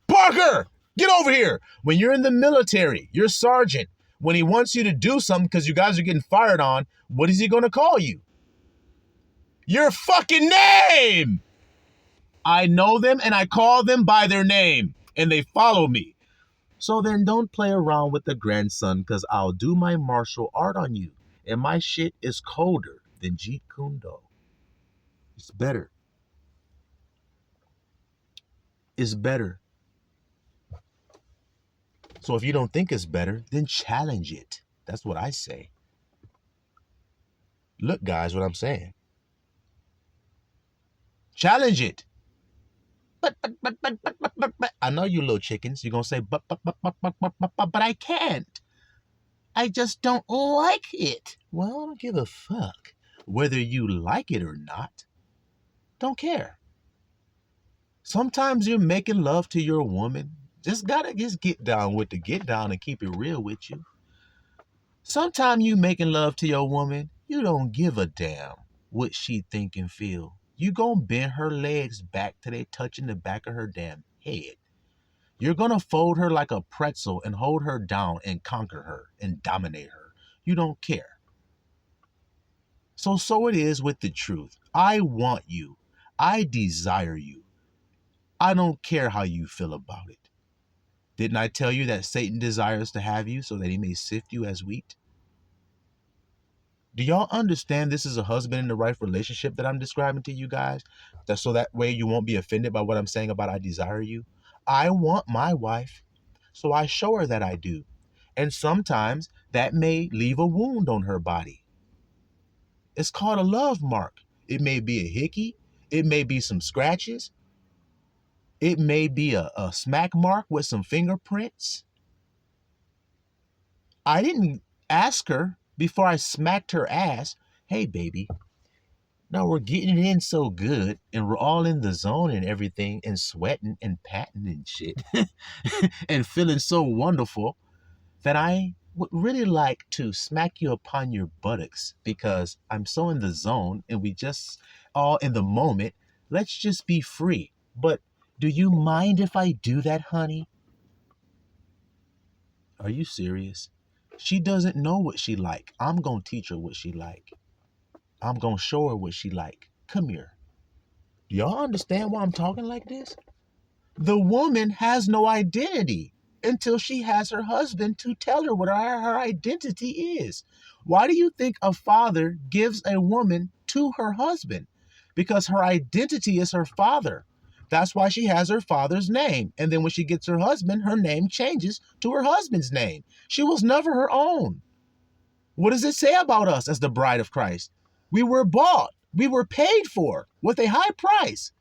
Parker, get over here. When you're in the military, your sergeant, when he wants you to do something because you guys are getting fired on, what is he going to call you? Your fucking name! I know them and I call them by their name and they follow me. So then don't play around with the grandson because I'll do my martial art on you. And my shit is colder than Jeet Kune Do. It's better. It's better. So if you don't think it's better, then challenge it. That's what I say. Look, guys, what I'm saying. Challenge it. But. I know you little chickens. You're going to say, but I can't. I just don't like it. Well, I don't give a fuck. Whether you like it or not, don't care. Sometimes you're making love to your woman. Just gotta get down with the get down and keep it real with you. Sometimes you making love to your woman, you don't give a damn what she think and feel. You gonna bend her legs back till they touching the back of her damn head. You're gonna fold her like a pretzel and hold her down and conquer her and dominate her. You don't care. So it is with the truth. I want you. I desire you. I don't care how you feel about it. Didn't I tell you that Satan desires to have you so that he may sift you as wheat? Do y'all understand this is a husband and a wife relationship that I'm describing to you guys? So that way you won't be offended by what I'm saying about I desire you. I want my wife, so I show her that I do. And sometimes that may leave a wound on her body. It's called a love mark. It may be a hickey. It may be some scratches. It may be a smack mark with some fingerprints. I didn't ask her before I smacked her ass, hey, baby, now we're getting it in so good and we're all in the zone and everything and sweating and patting and shit and feeling so wonderful that I would really like to smack you upon your buttocks because I'm so in the zone and we just all in the moment. Let's just be free. But do you mind if I do that, honey? Are you serious? She doesn't know what she like. I'm going to teach her what she like. I'm going to show her what she like. Come here. Do y'all understand why I'm talking like this? The woman has no identity until she has her husband to tell her what her identity is. Why do you think a father gives a woman to her husband? Because her identity is her father. That's why she has her father's name. And then when she gets her husband, her name changes to her husband's name. She was never her own. What does it say about us as the bride of Christ? We were bought. We were paid for with a high price.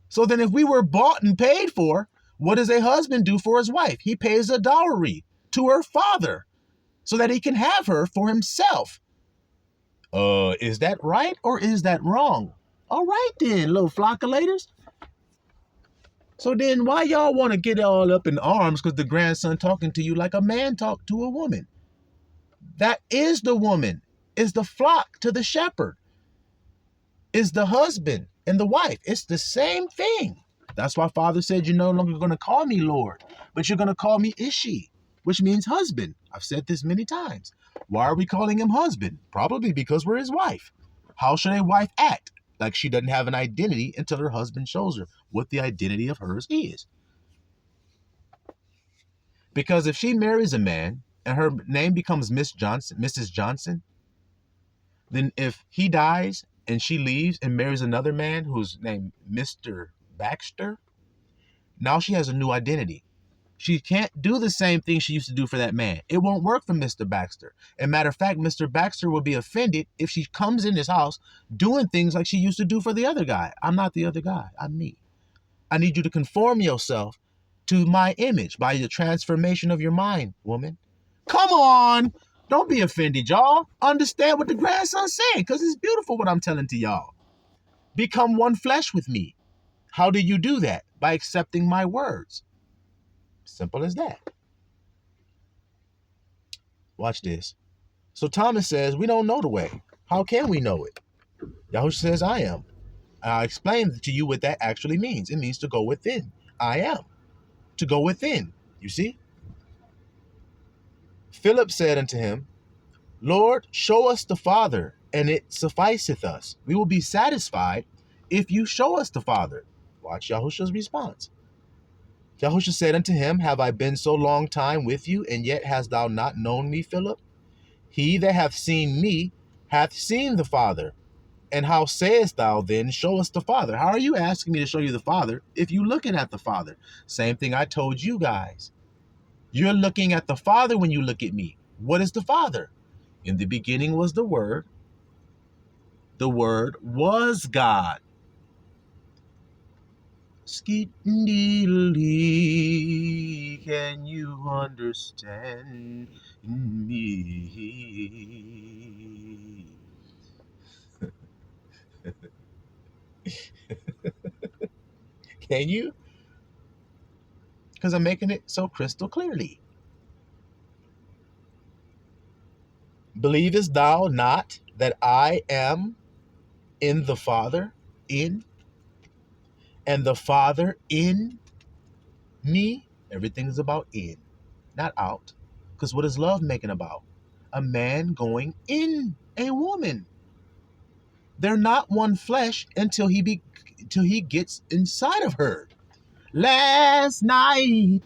So then if we were bought and paid for, what does a husband do for his wife? He pays a dowry to her father so that he can have her for himself. Is that right or is that wrong? All right then, little flockulators. So then why y'all want to get all up in arms because the grandson talking to you like a man talked to a woman? That is the woman, is the flock to the shepherd, is the husband and the wife. It's the same thing. That's why Father said you're no longer going to call me Lord, but you're going to call me Ishi, which means husband. I've said this many times. Why are we calling him husband? Probably because we're his wife. How should a wife act? Like she doesn't have an identity until her husband shows her what the identity of hers is. Because if she marries a man and her name becomes Miss Johnson, Mrs. Johnson, then if he dies and she leaves and marries another man who's named Mr. Baxter, now she has a new identity. She can't do the same thing she used to do for that man. It won't work for Mr. Baxter. And matter of fact, Mr. Baxter will be offended if she comes in this house doing things like she used to do for the other guy. I'm not the other guy. I'm me. I need you to conform yourself to my image by the transformation of your mind, woman. Come on. Don't be offended, y'all. Understand what the grandson's saying, because it's beautiful what I'm telling to y'all. Become one flesh with me. How do you do that? By accepting my words. Simple as that. Watch this. So Thomas says, we don't know the way. How can we know it? Yahushua says, I am. I'll explain to you what that actually means. It means to go within. I am. To go within. You see? Philip said unto him, Lord, show us the Father, and it sufficeth us. We will be satisfied if you show us the Father. Watch Yahushua's response. Yahushua said unto him, have I been so long time with you, and yet hast thou not known me, Philip? He that hath seen me hath seen the Father. And how sayest thou then, show us the Father? How are you asking me to show you the Father if you looking at the Father? Same thing I told you guys. You're looking at the Father when you look at me. What is the Father? In the beginning was the Word. The Word was God. Skeet deedly, can you understand me? Can you? Because I'm making it so crystal clearly. Believest thou not that I am in the Father, and the Father in me? Everything is about in, not out. Because what is love making about? A man going in a woman. They're not one flesh until he gets inside of her. Last night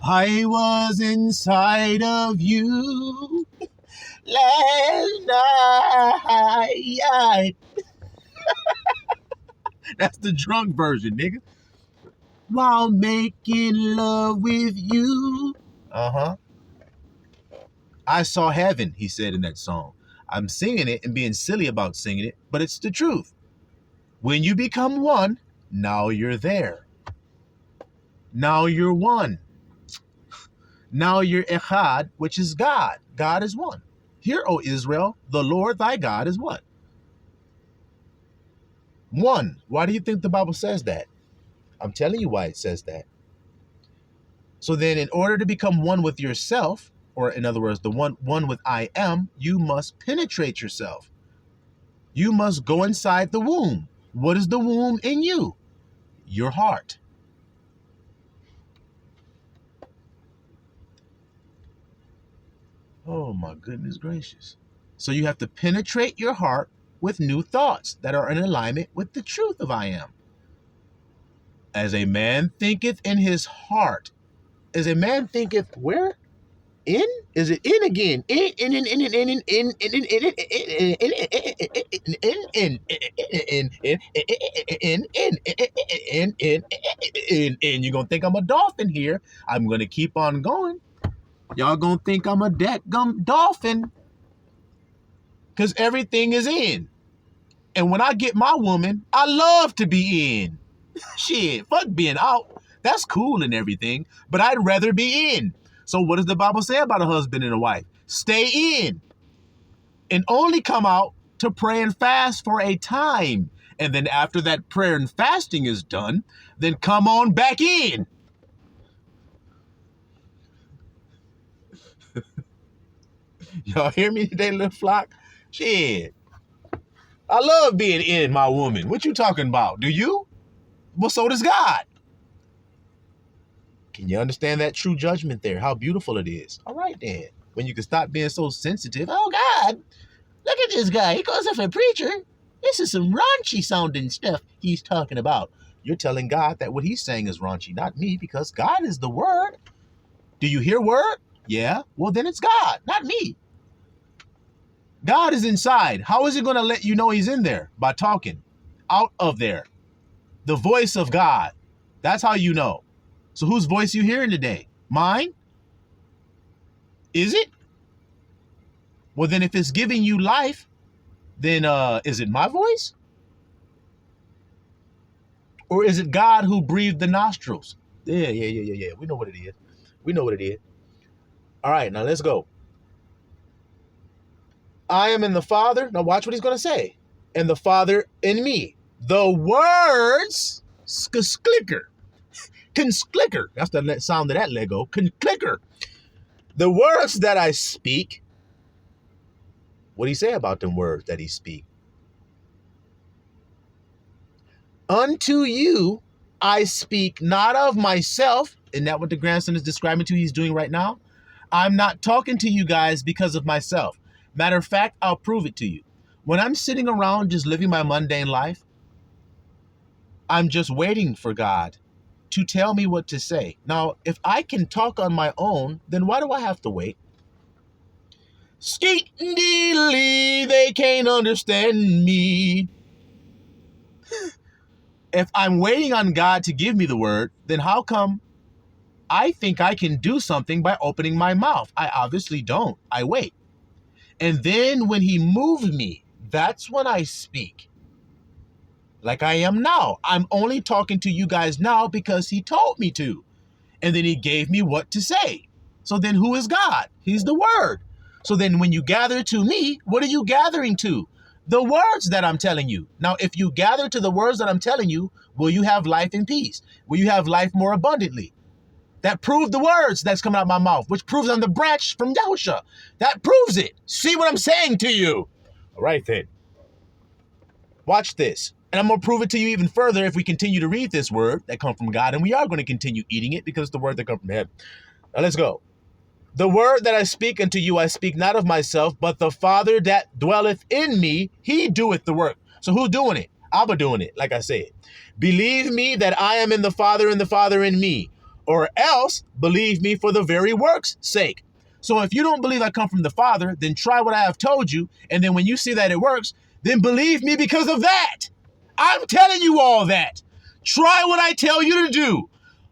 I was inside of you. Last night. That's the drunk version, nigga. While making love with you. Uh-huh. I saw heaven, he said in that song. I'm singing it and being silly about singing it, but it's the truth. When you become one, now you're there. Now you're one. Now you're Echad, which is God. God is one. Hear, O Israel, the Lord thy God is what? One. Why do you think the Bible says that? I'm telling you why it says that. So then in order to become one with yourself, or in other words, the one with I am, you must penetrate yourself. You must go inside the womb. What is the womb in you? Your heart. Oh my goodness gracious. So you have to penetrate your heart with new thoughts that are in alignment with the truth of I am. As a man thinketh in his heart. As a man thinketh where? In? Is it in again? In. You're gonna think I'm a dolphin here. I'm gonna keep on going. Y'all gonna think I'm a dadgum dolphin. Because everything is in. And when I get my woman, I love to be in. Shit, fuck being out. That's cool and everything, but I'd rather be in. So what does the Bible say about a husband and a wife? Stay in and only come out to pray and fast for a time. And then after that prayer and fasting is done, then come on back in. Y'all hear me today, little flock? Shit. I love being in my woman. What you talking about? Do you? Well, so does God. Can you understand that true judgment there? How beautiful it is. All right, then. When you can stop being so sensitive. Oh, God. Look at this guy. He calls himself a preacher. This is some raunchy sounding stuff he's talking about. You're telling God that what he's saying is raunchy, not me, because God is the word. Do you hear word? Yeah. Well, then it's God, not me. God is inside. How is he going to let you know he's in there? By talking. Out of there. The voice of God. That's how you know. So whose voice you hearing today? Mine? Is it? Well, then if it's giving you life, then is it my voice? Or is it God who breathed the nostrils? Yeah. We know what it is. We know what it is. All right, now let's go. I am in the Father. Now watch what he's going to say. And the Father in me. The words, sklicker. Clicker. That's the sound of that Lego. Clicker. The words that I speak. What do he say about them words that he speak? Unto you I speak not of myself. Isn't that what the grandson is describing to you he's doing right now? I'm not talking to you guys because of myself. Matter of fact, I'll prove it to you. When I'm sitting around just living my mundane life, I'm just waiting for God to tell me what to say. Now, if I can talk on my own, then why do I have to wait? Skeet and deedly, they can't understand me. If I'm waiting on God to give me the word, then how come I think I can do something by opening my mouth? I obviously don't. I wait. And then when he moved me, that's when I speak. Like I am now. I'm only talking to you guys now because he told me to. And then he gave me what to say. So then who is God? He's the word. So then when you gather to me, what are you gathering to? The words that I'm telling you. Now, if you gather to the words that I'm telling you, will you have life and peace? Will you have life more abundantly? That proves the words that's coming out of my mouth, which proves I'm the branch from Yahusha. That proves it. See what I'm saying to you? All right, then. Watch this. And I'm going to prove it to you even further if we continue to read this word that comes from God. And we are going to continue eating it because it's the word that comes from heaven. Now let's go. The word that I speak unto you, I speak not of myself, but the Father that dwelleth in me, he doeth the work. So who's doing it? Abba doing it, like I said. Believe me that I am in the Father and the Father in me, or else believe me for the very work's sake. So if you don't believe I come from the Father, then try what I have told you. And then when you see that it works, then believe me because of that. I'm telling you all that. Try what I tell you to do.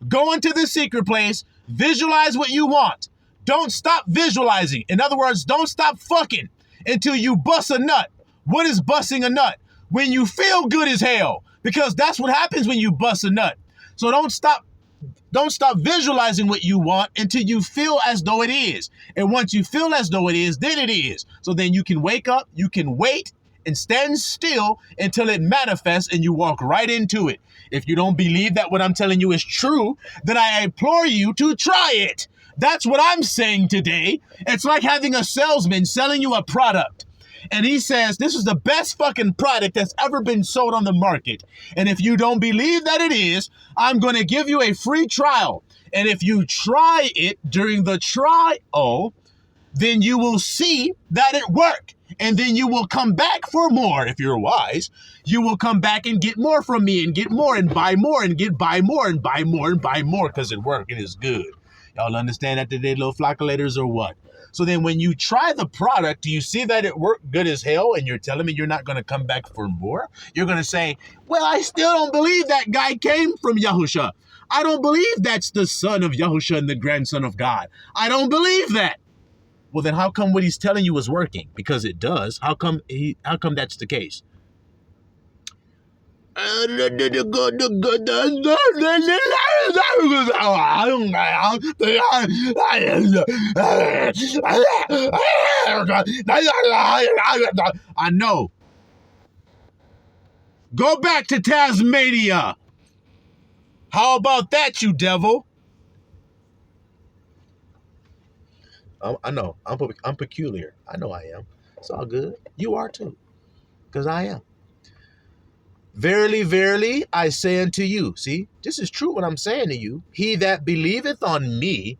Go into the secret place, visualize what you want. Don't stop visualizing. In other words, don't stop fucking until you bust a nut. What is busting a nut? When you feel good as hell, because that's what happens when you bust a nut. So don't stop visualizing what you want until you feel as though it is. And once you feel as though it is, then it is. So then you can wake up, you can wait and stand still until it manifests and you walk right into it. If you don't believe that what I'm telling you is true, then I implore you to try it. That's what I'm saying today. It's like having a salesman selling you a product. And he says, this is the best fucking product that's ever been sold on the market. And if you don't believe that it is, I'm going to give you a free trial. And if you try it during the trial, then you will see that it worked. And then you will come back for more. If you're wise, you will come back and get more from me and get more and buy more and buy more and buy more and buy more because it worked and it's good. Y'all understand that today, little flockulators, or what? So then when you try the product, do you see that it worked good as hell and you're telling me you're not going to come back for more? You're going to say, well, I still don't believe that guy came from Yahusha. I don't believe that's the son of Yahusha and the grandson of God. I don't believe that. Well, then how come what he's telling you is working? Because it does. How come that's the case? I know. Go back to Tasmania. How about that, you devil? I know. I'm peculiar. I know I am. It's all good. You are too. Because I am. Verily, verily, I say unto you. See, this is true what I'm saying to you. He that believeth on me,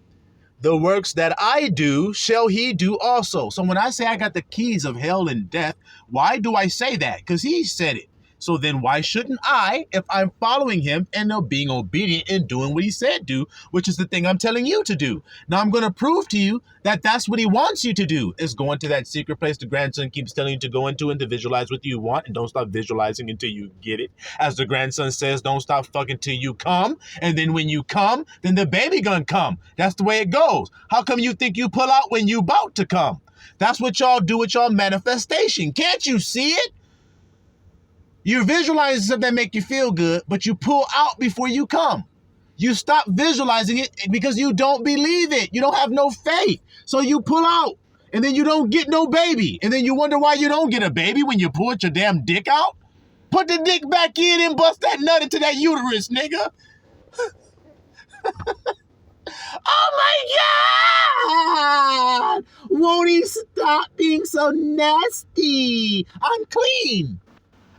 the works that I do, shall he do also. So when I say I got the keys of hell and death, why do I say that? Because he said it. So then why shouldn't I, if I'm following him and being obedient and doing what he said do, which is the thing I'm telling you to do. Now I'm going to prove to you that that's what he wants you to do, is go into that secret place the grandson keeps telling you to go into and to visualize what you want, and don't stop visualizing until you get it. As the grandson says, don't stop fucking till you come. And then when you come, then the baby gonna come. That's the way it goes. How come you think you pull out when you about to come? That's what y'all do with y'all manifestation. Can't you see it? You visualize stuff that make you feel good, but you pull out before you come. You stop visualizing it because you don't believe it. You don't have no faith. So you pull out, and then you don't get no baby. And then you wonder why you don't get a baby when you pull your damn dick out. Put the dick back in and bust that nut into that uterus, nigga. Oh my God! Won't he stop being so nasty? I'm clean.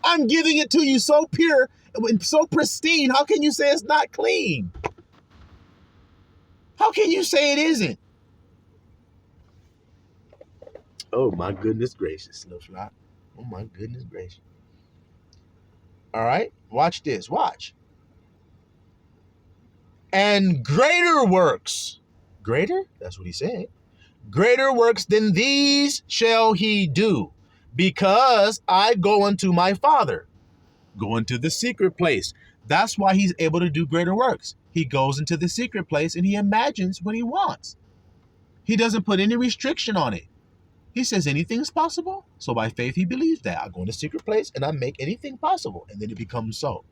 I'm giving it to you so pure and so pristine. How can you say it's not clean? How can you say it isn't? Oh my goodness gracious, Little Flock. Oh my goodness gracious. All right, watch this. Watch. And greater works. Greater? That's what he said. Greater works than these shall he do, because I go unto my Father. Go into the secret place. That's why he's able to do greater works. He goes into the secret place and he imagines what he wants. He doesn't put any restriction on it. He says anything's possible. So by faith, he believes that. I go in the secret place and I make anything possible. And then it becomes so.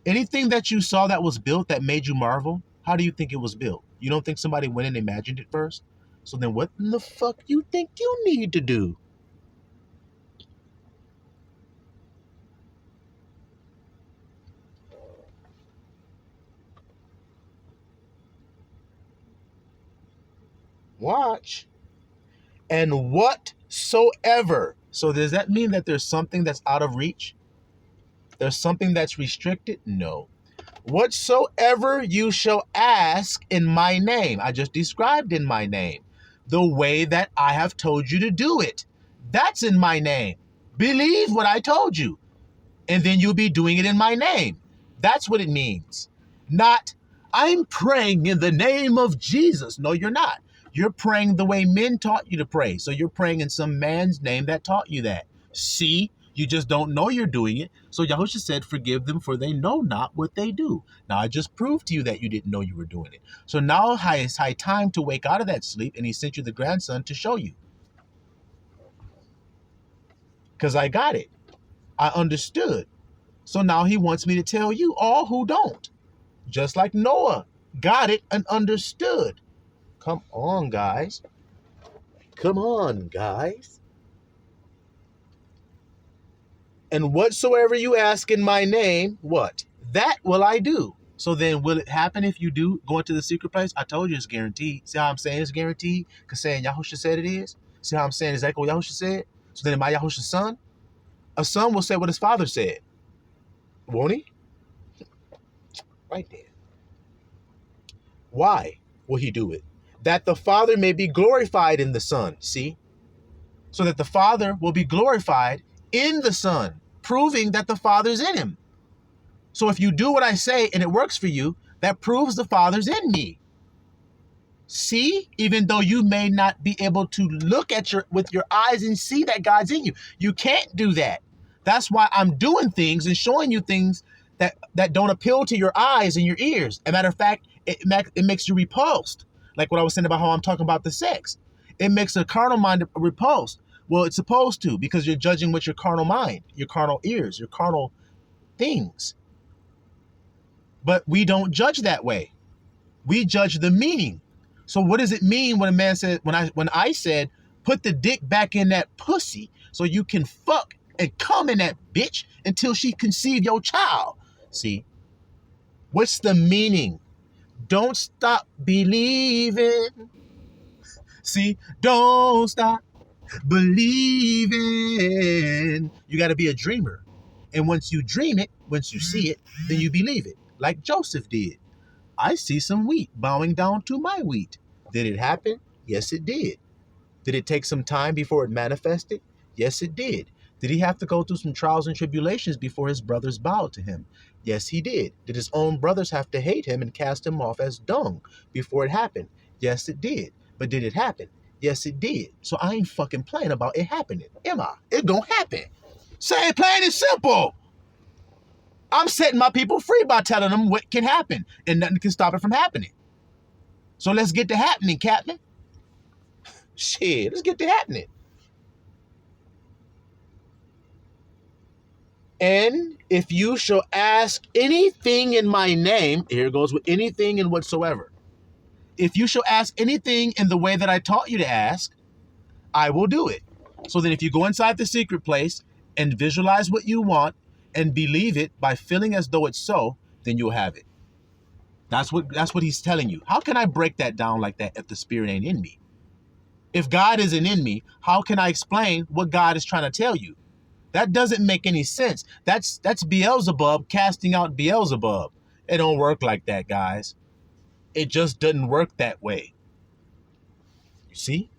Anything that you saw that was built that made you marvel, how do you think it was built? You don't think somebody went and imagined it first? So then what in the fuck you think you need to do? Watch. And whatsoever. So does that mean that there's something that's out of reach? There's something that's restricted? No. Whatsoever you shall ask in my name. I just described in my name. The way that I have told you to do it. That's in my name. Believe what I told you. And then you'll be doing it in my name. That's what it means. Not, I'm praying in the name of Jesus. No, you're not. You're praying the way men taught you to pray. So you're praying in some man's name that taught you that. See, you just don't know you're doing it. So Yahushua said, forgive them for they know not what they do. Now I just proved to you that you didn't know you were doing it. So now it's high time to wake out of that sleep, and he sent you the grandson to show you. Because I got it. I understood. So now he wants me to tell you all who don't. Just like Noah got it and understood. Come on, guys. Come on, guys. And whatsoever you ask in my name, what? That will I do. So then will it happen if you do go into the secret place? I told you it's guaranteed. See how I'm saying it's guaranteed? Because saying Yahushua said it is? See how I'm saying exactly what Yahushua said? So then am I Yahushua's son? A son will say what his father said. Won't he? Right there. Why will he do it? That the Father may be glorified in the Son. See? So that the Father will be glorified in the Son, proving that the Father's in him. So if you do what I say and it works for you, that proves the Father's in me. See? Even though you may not be able to look at with your eyes and see that God's in you. You can't do that. That's why I'm doing things and showing you things that don't appeal to your eyes and your ears. As a matter of fact, it makes you repulsed. Like what I was saying about how I'm talking about the sex. It makes a carnal mind repulsed. Well, it's supposed to, because you're judging with your carnal mind, your carnal ears, your carnal things. But we don't judge that way. We judge the meaning. So what does it mean when a man said, when I said, put the dick back in that pussy so you can fuck and come in that bitch until she conceive your child? See, what's the meaning? Don't stop believing. See, don't stop believing. You got to be a dreamer. And once you dream it, once you see it, then you believe it. Like Joseph did. I see some wheat bowing down to my wheat. Did it happen? Yes, it did. Did it take some time before it manifested? Yes, it did. Did he have to go through some trials and tribulations before his brothers bowed to him? Yes, he did. Did his own brothers have to hate him and cast him off as dung before it happened? Yes, it did. But did it happen? Yes, it did. So I ain't fucking playing about it happening. Am I? It gonna happen. Say it plain and simple. I'm setting my people free by telling them what can happen, and nothing can stop it from happening. So let's get to happening, Captain. Shit, let's get to happening. And if you shall ask anything in my name, here it goes with anything and whatsoever. If you shall ask anything in the way that I taught you to ask, I will do it. So then if you go inside the secret place and visualize what you want and believe it by feeling as though it's so, then you'll have it. That's what he's telling you. How can I break that down like that if the spirit ain't in me? If God isn't in me, how can I explain what God is trying to tell you? That doesn't make any sense. That's Beelzebub casting out Beelzebub. It don't work like that, guys. It just doesn't work that way. You see?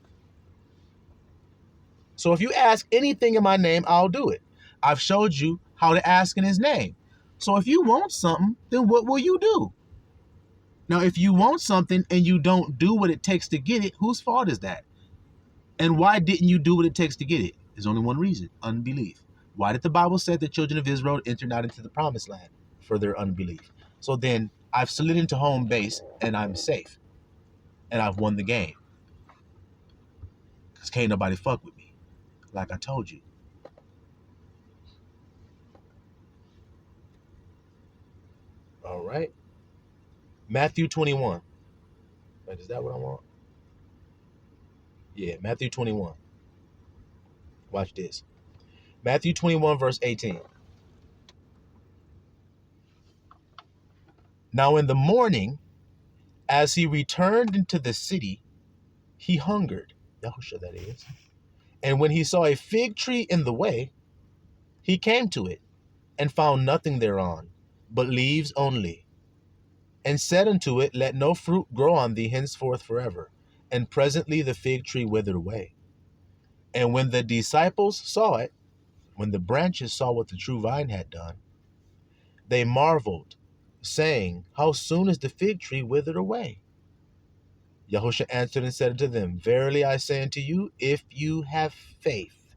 So if you ask anything in my name, I'll do it. I've showed you how to ask in his name. So if you want something, then what will you do? Now, if you want something and you don't do what it takes to get it, whose fault is that? And why didn't you do what it takes to get it? There's only one reason: unbelief. Why did the Bible say the children of Israel enter not into the promised land? For their unbelief. So then I've slid into home base and I'm safe. And I've won the game. Because can't nobody fuck with me. Like I told you. All right. Matthew 21. Wait, is that what I want? Yeah, Matthew 21. Watch this. Matthew 21, verse 18. Now in the morning, as he returned into the city, he hungered. Yahushua, that is. And when he saw a fig tree in the way, he came to it and found nothing thereon, but leaves only, and said unto it, Let no fruit grow on thee henceforth forever. And presently the fig tree withered away. And when the disciples saw it, when the branches saw what the true vine had done, they marveled, saying, How soon is the fig tree withered away? Yahushua answered and said unto them, Verily I say unto you, if you have faith.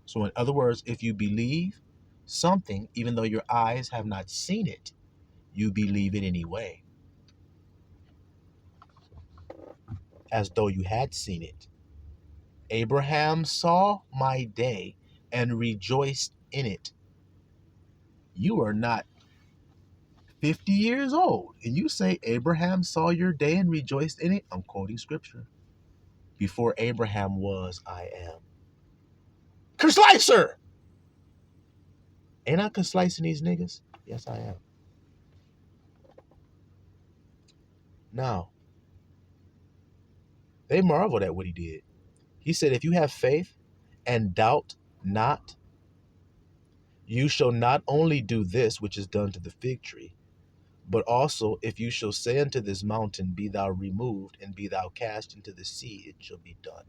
So in other words, if you believe something, even though your eyes have not seen it, you believe it anyway, as though you had seen it. Abraham saw my day and rejoiced in it. You are not 50 years old, and you say Abraham saw your day and rejoiced in it? I'm quoting scripture. Before Abraham was, I am. Kerslicer! Ain't I kerslicing these niggas? Yes, I am. Now, they marveled at what he did. He said, if you have faith and doubt not, you shall not only do this which is done to the fig tree, but also if you shall say unto this mountain, Be thou removed, and be thou cast into the sea, it shall be done.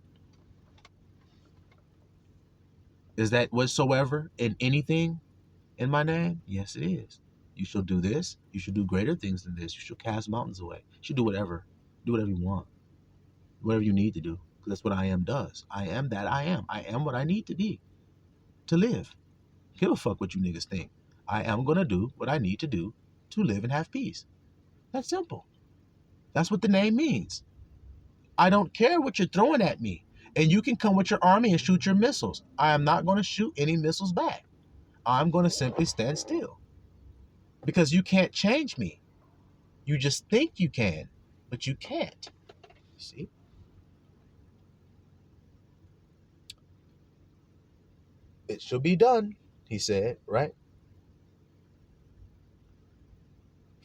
Is that whatsoever in anything in my name? Yes, it is. You shall do this. You shall do greater things than this. You shall cast mountains away. You should do whatever. Do whatever you want. Whatever you need to do. Because that's what I am does. I am that I am. I am what I need to be to live. Give a fuck what you niggas think. I am going to do what I need to do to live and have peace. That's simple. That's what the name means. I don't care what you're throwing at me. And you can come with your army and shoot your missiles. I am not going to shoot any missiles back. I'm going to simply stand still. Because you can't change me. You just think you can, but you can't. See? It shall be done, he said, right?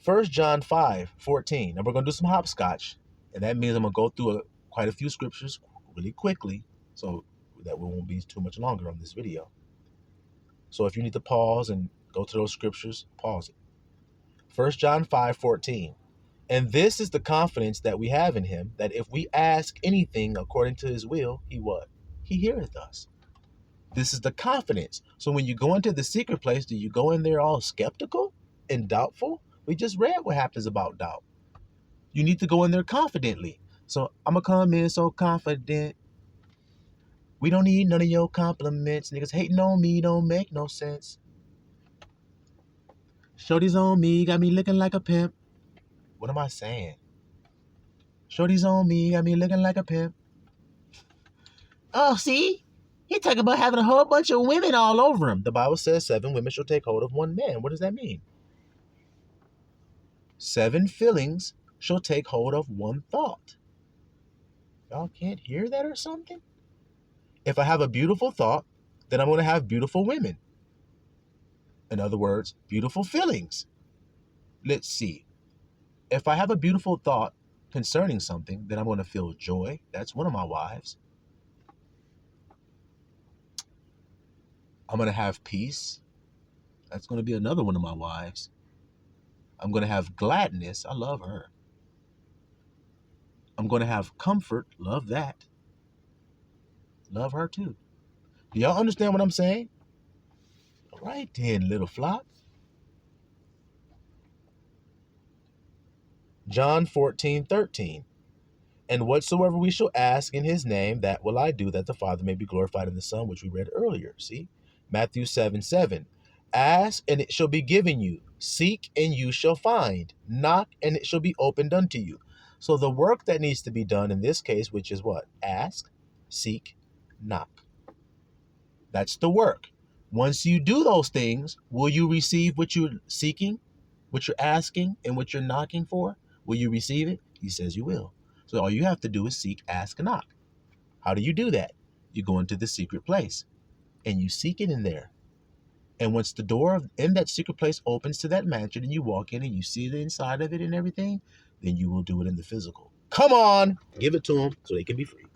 1 John 5:14. Now we're going to do some hopscotch. And that means I'm going to go through quite a few scriptures really quickly, so that we won't be too much longer on this video. So if you need to pause and go to those scriptures, pause it. 1 John 5:14. And this is the confidence that we have in him, that if we ask anything according to his will, he what? He heareth us. This is the confidence. So when you go into the secret place, do you go in there all skeptical and doubtful? We just read what happens about doubt. You need to go in there confidently. So I'm going to come in so confident. We don't need none of your compliments. Niggas hating on me don't make no sense. Shorty's on me, got me looking like a pimp. What am I saying? Shorty's on me, got me looking like a pimp. Oh, see? He talking about having a whole bunch of women all over him. The Bible says 7 women shall take hold of one man. What does that mean? 7 feelings shall take hold of one thought. Y'all can't hear that or something? If I have a beautiful thought, then I'm going to have beautiful women. In other words, beautiful feelings. Let's see. If I have a beautiful thought concerning something, then I'm going to feel joy. That's one of my wives. I'm going to have peace. That's going to be another one of my wives. I'm going to have gladness. I love her. I'm going to have comfort. Love that. Love her too. Do y'all understand what I'm saying? All right then, little flock. John 14:13. And whatsoever we shall ask in his name, that will I do, that the Father may be glorified in the Son, which we read earlier. See? Matthew 7:7. Ask, and it shall be given you. Seek, and you shall find. Knock, and it shall be opened unto you. So the work that needs to be done in this case, which is what? Ask, seek, knock. That's the work. Once you do those things, will you receive what you're seeking, what you're asking, and what you're knocking for? Will you receive it? He says you will. So all you have to do is seek, ask, and knock. How do you do that? You go into the secret place and you seek it in there. And once the door in that secret place opens to that mansion and you walk in and you see the inside of it and everything, then you will do it in the physical. Come on, give it to them so they can be free.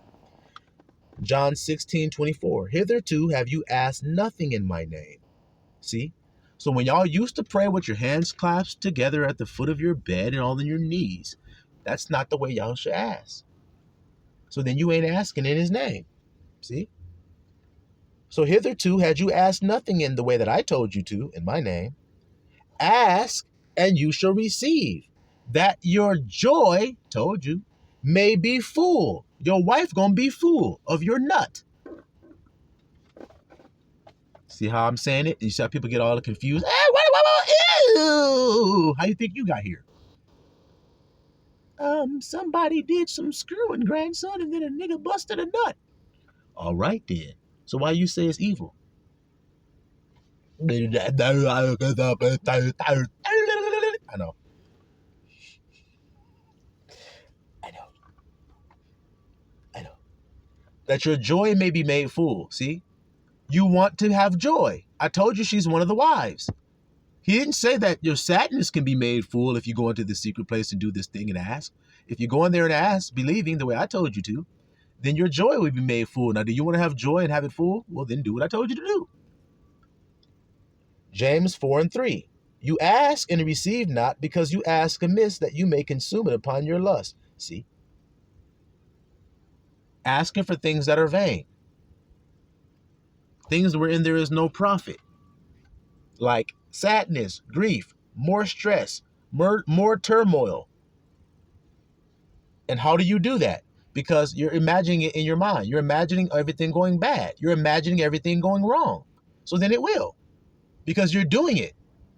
John 16:24. Hitherto have you asked nothing in my name. See? So when y'all used to pray with your hands clasped together at the foot of your bed and all on your knees, that's not the way y'all should ask. So then you ain't asking in his name. See? So hitherto had you asked nothing in the way that I told you to in my name. Ask and you shall receive, that your joy, told you, may be full. Your wife gonna be full of your nut. See how I'm saying it? You see how people get all confused? Ew! How you think you got here? Somebody did some screwing, grandson, and then a nigga busted a nut. All right then. So why you say it's evil? I know. I know. That your joy may be made full. See? You want to have joy. I told you she's one of the wives. He didn't say that your sadness can be made full if you go into the secret place and do this thing and ask. If you go in there and ask, believing the way I told you to, then your joy will be made full. Now, do you want to have joy and have it full? Well, then do what I told you to do. James 4:3. You ask and receive not, because you ask amiss, that you may consume it upon your lust. See? Asking for things that are vain. Things wherein there is no profit. Like sadness, grief, more stress, more turmoil. And how do you do that? Because you're imagining it in your mind. You're imagining everything going bad. You're imagining everything going wrong. So then it will. Because you're doing it.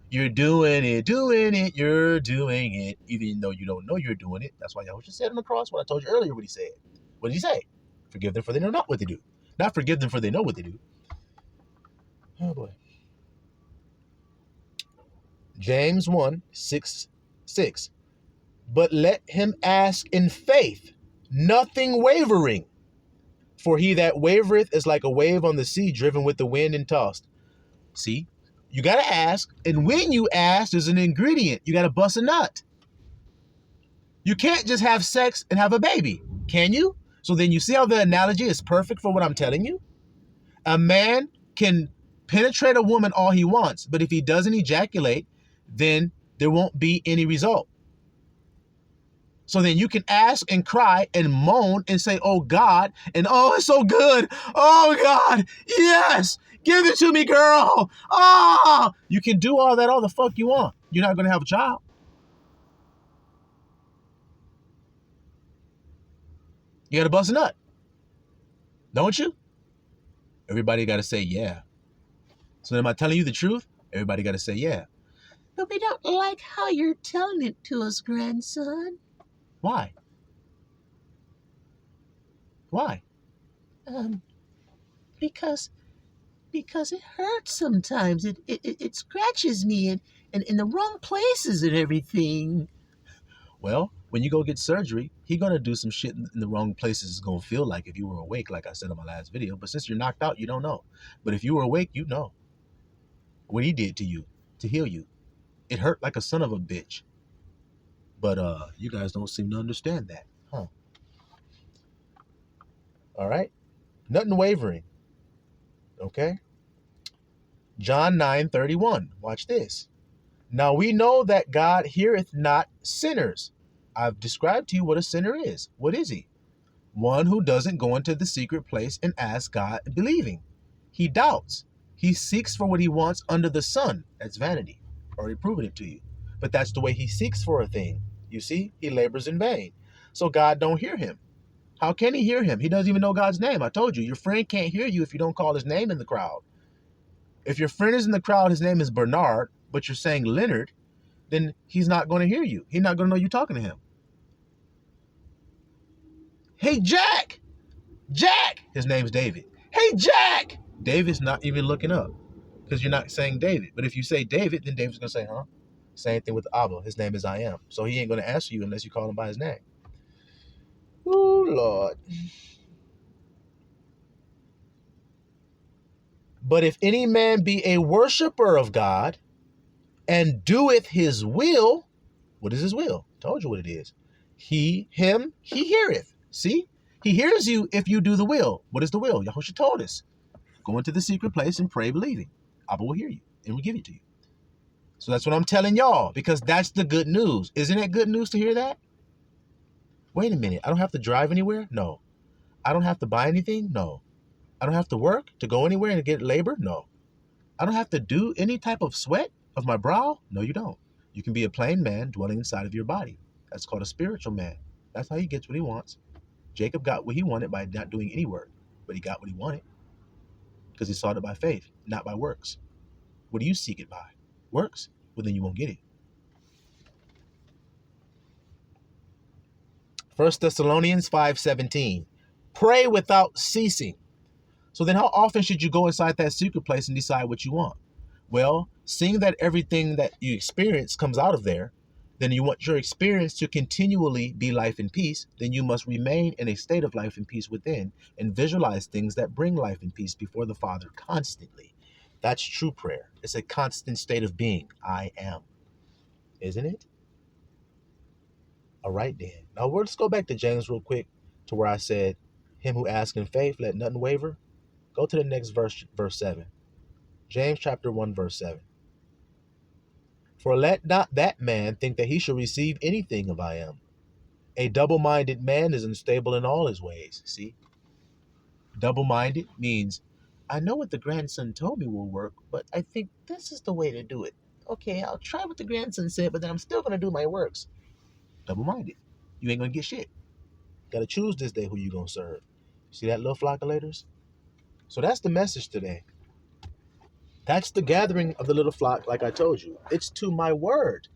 You're doing it, you're doing it, even though you don't know you're doing it. That's why Yahushua said on the cross what I told you earlier what he said. What did he say? Forgive them for they know not what they do. Not forgive them for they know what they do. Oh boy. James 1:6. But let him ask in faith, nothing wavering. For he that wavereth is like a wave on the sea, driven with the wind and tossed. See? You got to ask. And when you ask, there's an ingredient. You got to bust a nut. You can't just have sex and have a baby. Can you? So then you see how the analogy is perfect for what I'm telling you? A man can penetrate a woman all he wants, but if he doesn't ejaculate, then there won't be any result. So then you can ask and cry and moan and say, oh God, and oh, it's so good. Oh God, yes, give it to me, girl. Oh, you can do all that all the fuck you want. You're not going to have a child. You got to bust a nut. Don't you? Everybody got to say, yeah. So am I telling you the truth? Everybody got to say, yeah. But we don't like how you're telling it to us, grandson. Why? Why? Because it hurts sometimes. It scratches me and in the wrong places and everything. Well, when you go get surgery, he gonna do some shit in the wrong places. It's gonna feel like if you were awake, like I said in my last video. But since you're knocked out, you don't know. But if you were awake, you know what he did to you to heal you. It hurt like a son of a bitch. But you guys don't seem to understand that, huh? All right, nothing wavering. Okay. John 9:31. Watch this. Now we know that God heareth not sinners. I've described to you what a sinner is. What is he? One who doesn't go into the secret place and ask God believing. He doubts. He seeks for what he wants under the sun. That's vanity. Already proven it to you. But that's the way he seeks for a thing. You see, he labors in vain. So God don't hear him. How can he hear him? He doesn't even know God's name. I told you, your friend can't hear you if you don't call his name in the crowd. If your friend is in the crowd, his name is Bernard, but you're saying Leonard, then he's not going to hear you. He's not going to know you're talking to him. Hey, Jack! Jack! His name's David. Hey, Jack! David's not even looking up because you're not saying David. But if you say David, then David's going to say, huh? Same thing with Abba. His name is I am. So he ain't going to answer you unless you call him by his name. Oh, Lord. But if any man be a worshiper of God and doeth his will, what is his will? Told you what it is. He heareth. See? He hears you if you do the will. What is the will? Yahushua told us. Go into the secret place and pray believing. Abba will hear you and will give it to you. So that's what I'm telling y'all, because that's the good news. Isn't it good news to hear that? Wait a minute. I don't have to drive anywhere? No. I don't have to buy anything? No. I don't have to work to go anywhere and get labor? No. I don't have to do any type of sweat of my brow? No, you don't. You can be a plain man dwelling inside of your body. That's called a spiritual man. That's how he gets what he wants. Jacob got what he wanted by not doing any work, but he got what he wanted because he sought it by faith, not by works. What do you seek it by? Works? Well, then you won't get it. 1 Thessalonians 5:17. Pray without ceasing. So then how often should you go inside that secret place and decide what you want? Well, seeing that everything that you experience comes out of there, then you want your experience to continually be life and peace, then you must remain in a state of life and peace within and visualize things that bring life and peace before the Father constantly. That's true prayer. It's a constant state of being. I am. Isn't it? All right, then. Now, let's go back to James real quick to where I said, him who asks in faith, let nothing waver. Go to the next verse 7. James chapter 1, verse 7. For let not that man think that he shall receive anything of I am. A double-minded man is unstable in all his ways. See? Double-minded means, I know what the grandson told me will work, but I think this is the way to do it. Okay, I'll try what the grandson said, but then I'm still going to do my works. Double-minded. You ain't going to get shit. Got to choose this day who you going to serve. See that little flock of laters? So that's the message today. That's the gathering of the little flock, like I told you. It's to my word.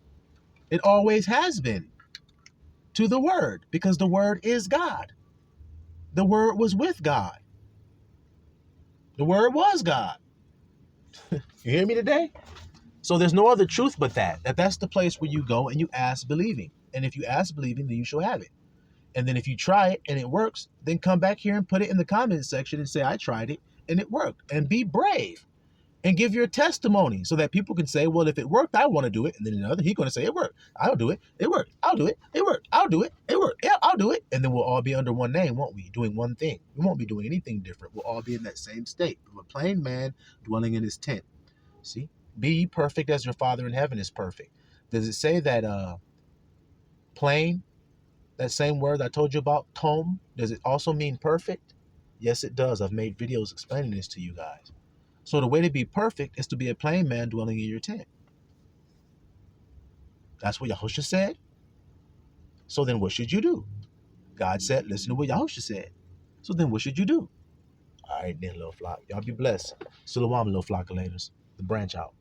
It always has been. To the word, because the word is God. The word was with God. The word was God. You hear me today? So there's no other truth but that. That's the place where you go and you ask believing. And if you ask believing, then you shall have it. And then if you try it and it works, then come back here and put it in the comment section and say, I tried it and it worked. And be brave. And give your testimony so that people can say, well, if it worked, I want to do it. And then another, he's going to say, it worked. I'll do it. It worked. I'll do it. It worked. I'll do it. It worked. Yeah, I'll do it. And then we'll all be under one name, won't we? Doing one thing. We won't be doing anything different. We'll all be in that same state of a plain man dwelling in his tent. See? Be ye perfect as your Father in heaven is perfect. Does it say that plain, that same word I told you about, tome, does it also mean perfect? Yes, it does. I've made videos explaining this to you guys. So the way to be perfect is to be a plain man dwelling in your tent. That's what Yahushua said. So then what should you do? God said, listen to what Yahushua said. So then what should you do? All right then, little flock. Y'all be blessed. Shalom, little flockulators. The branch out.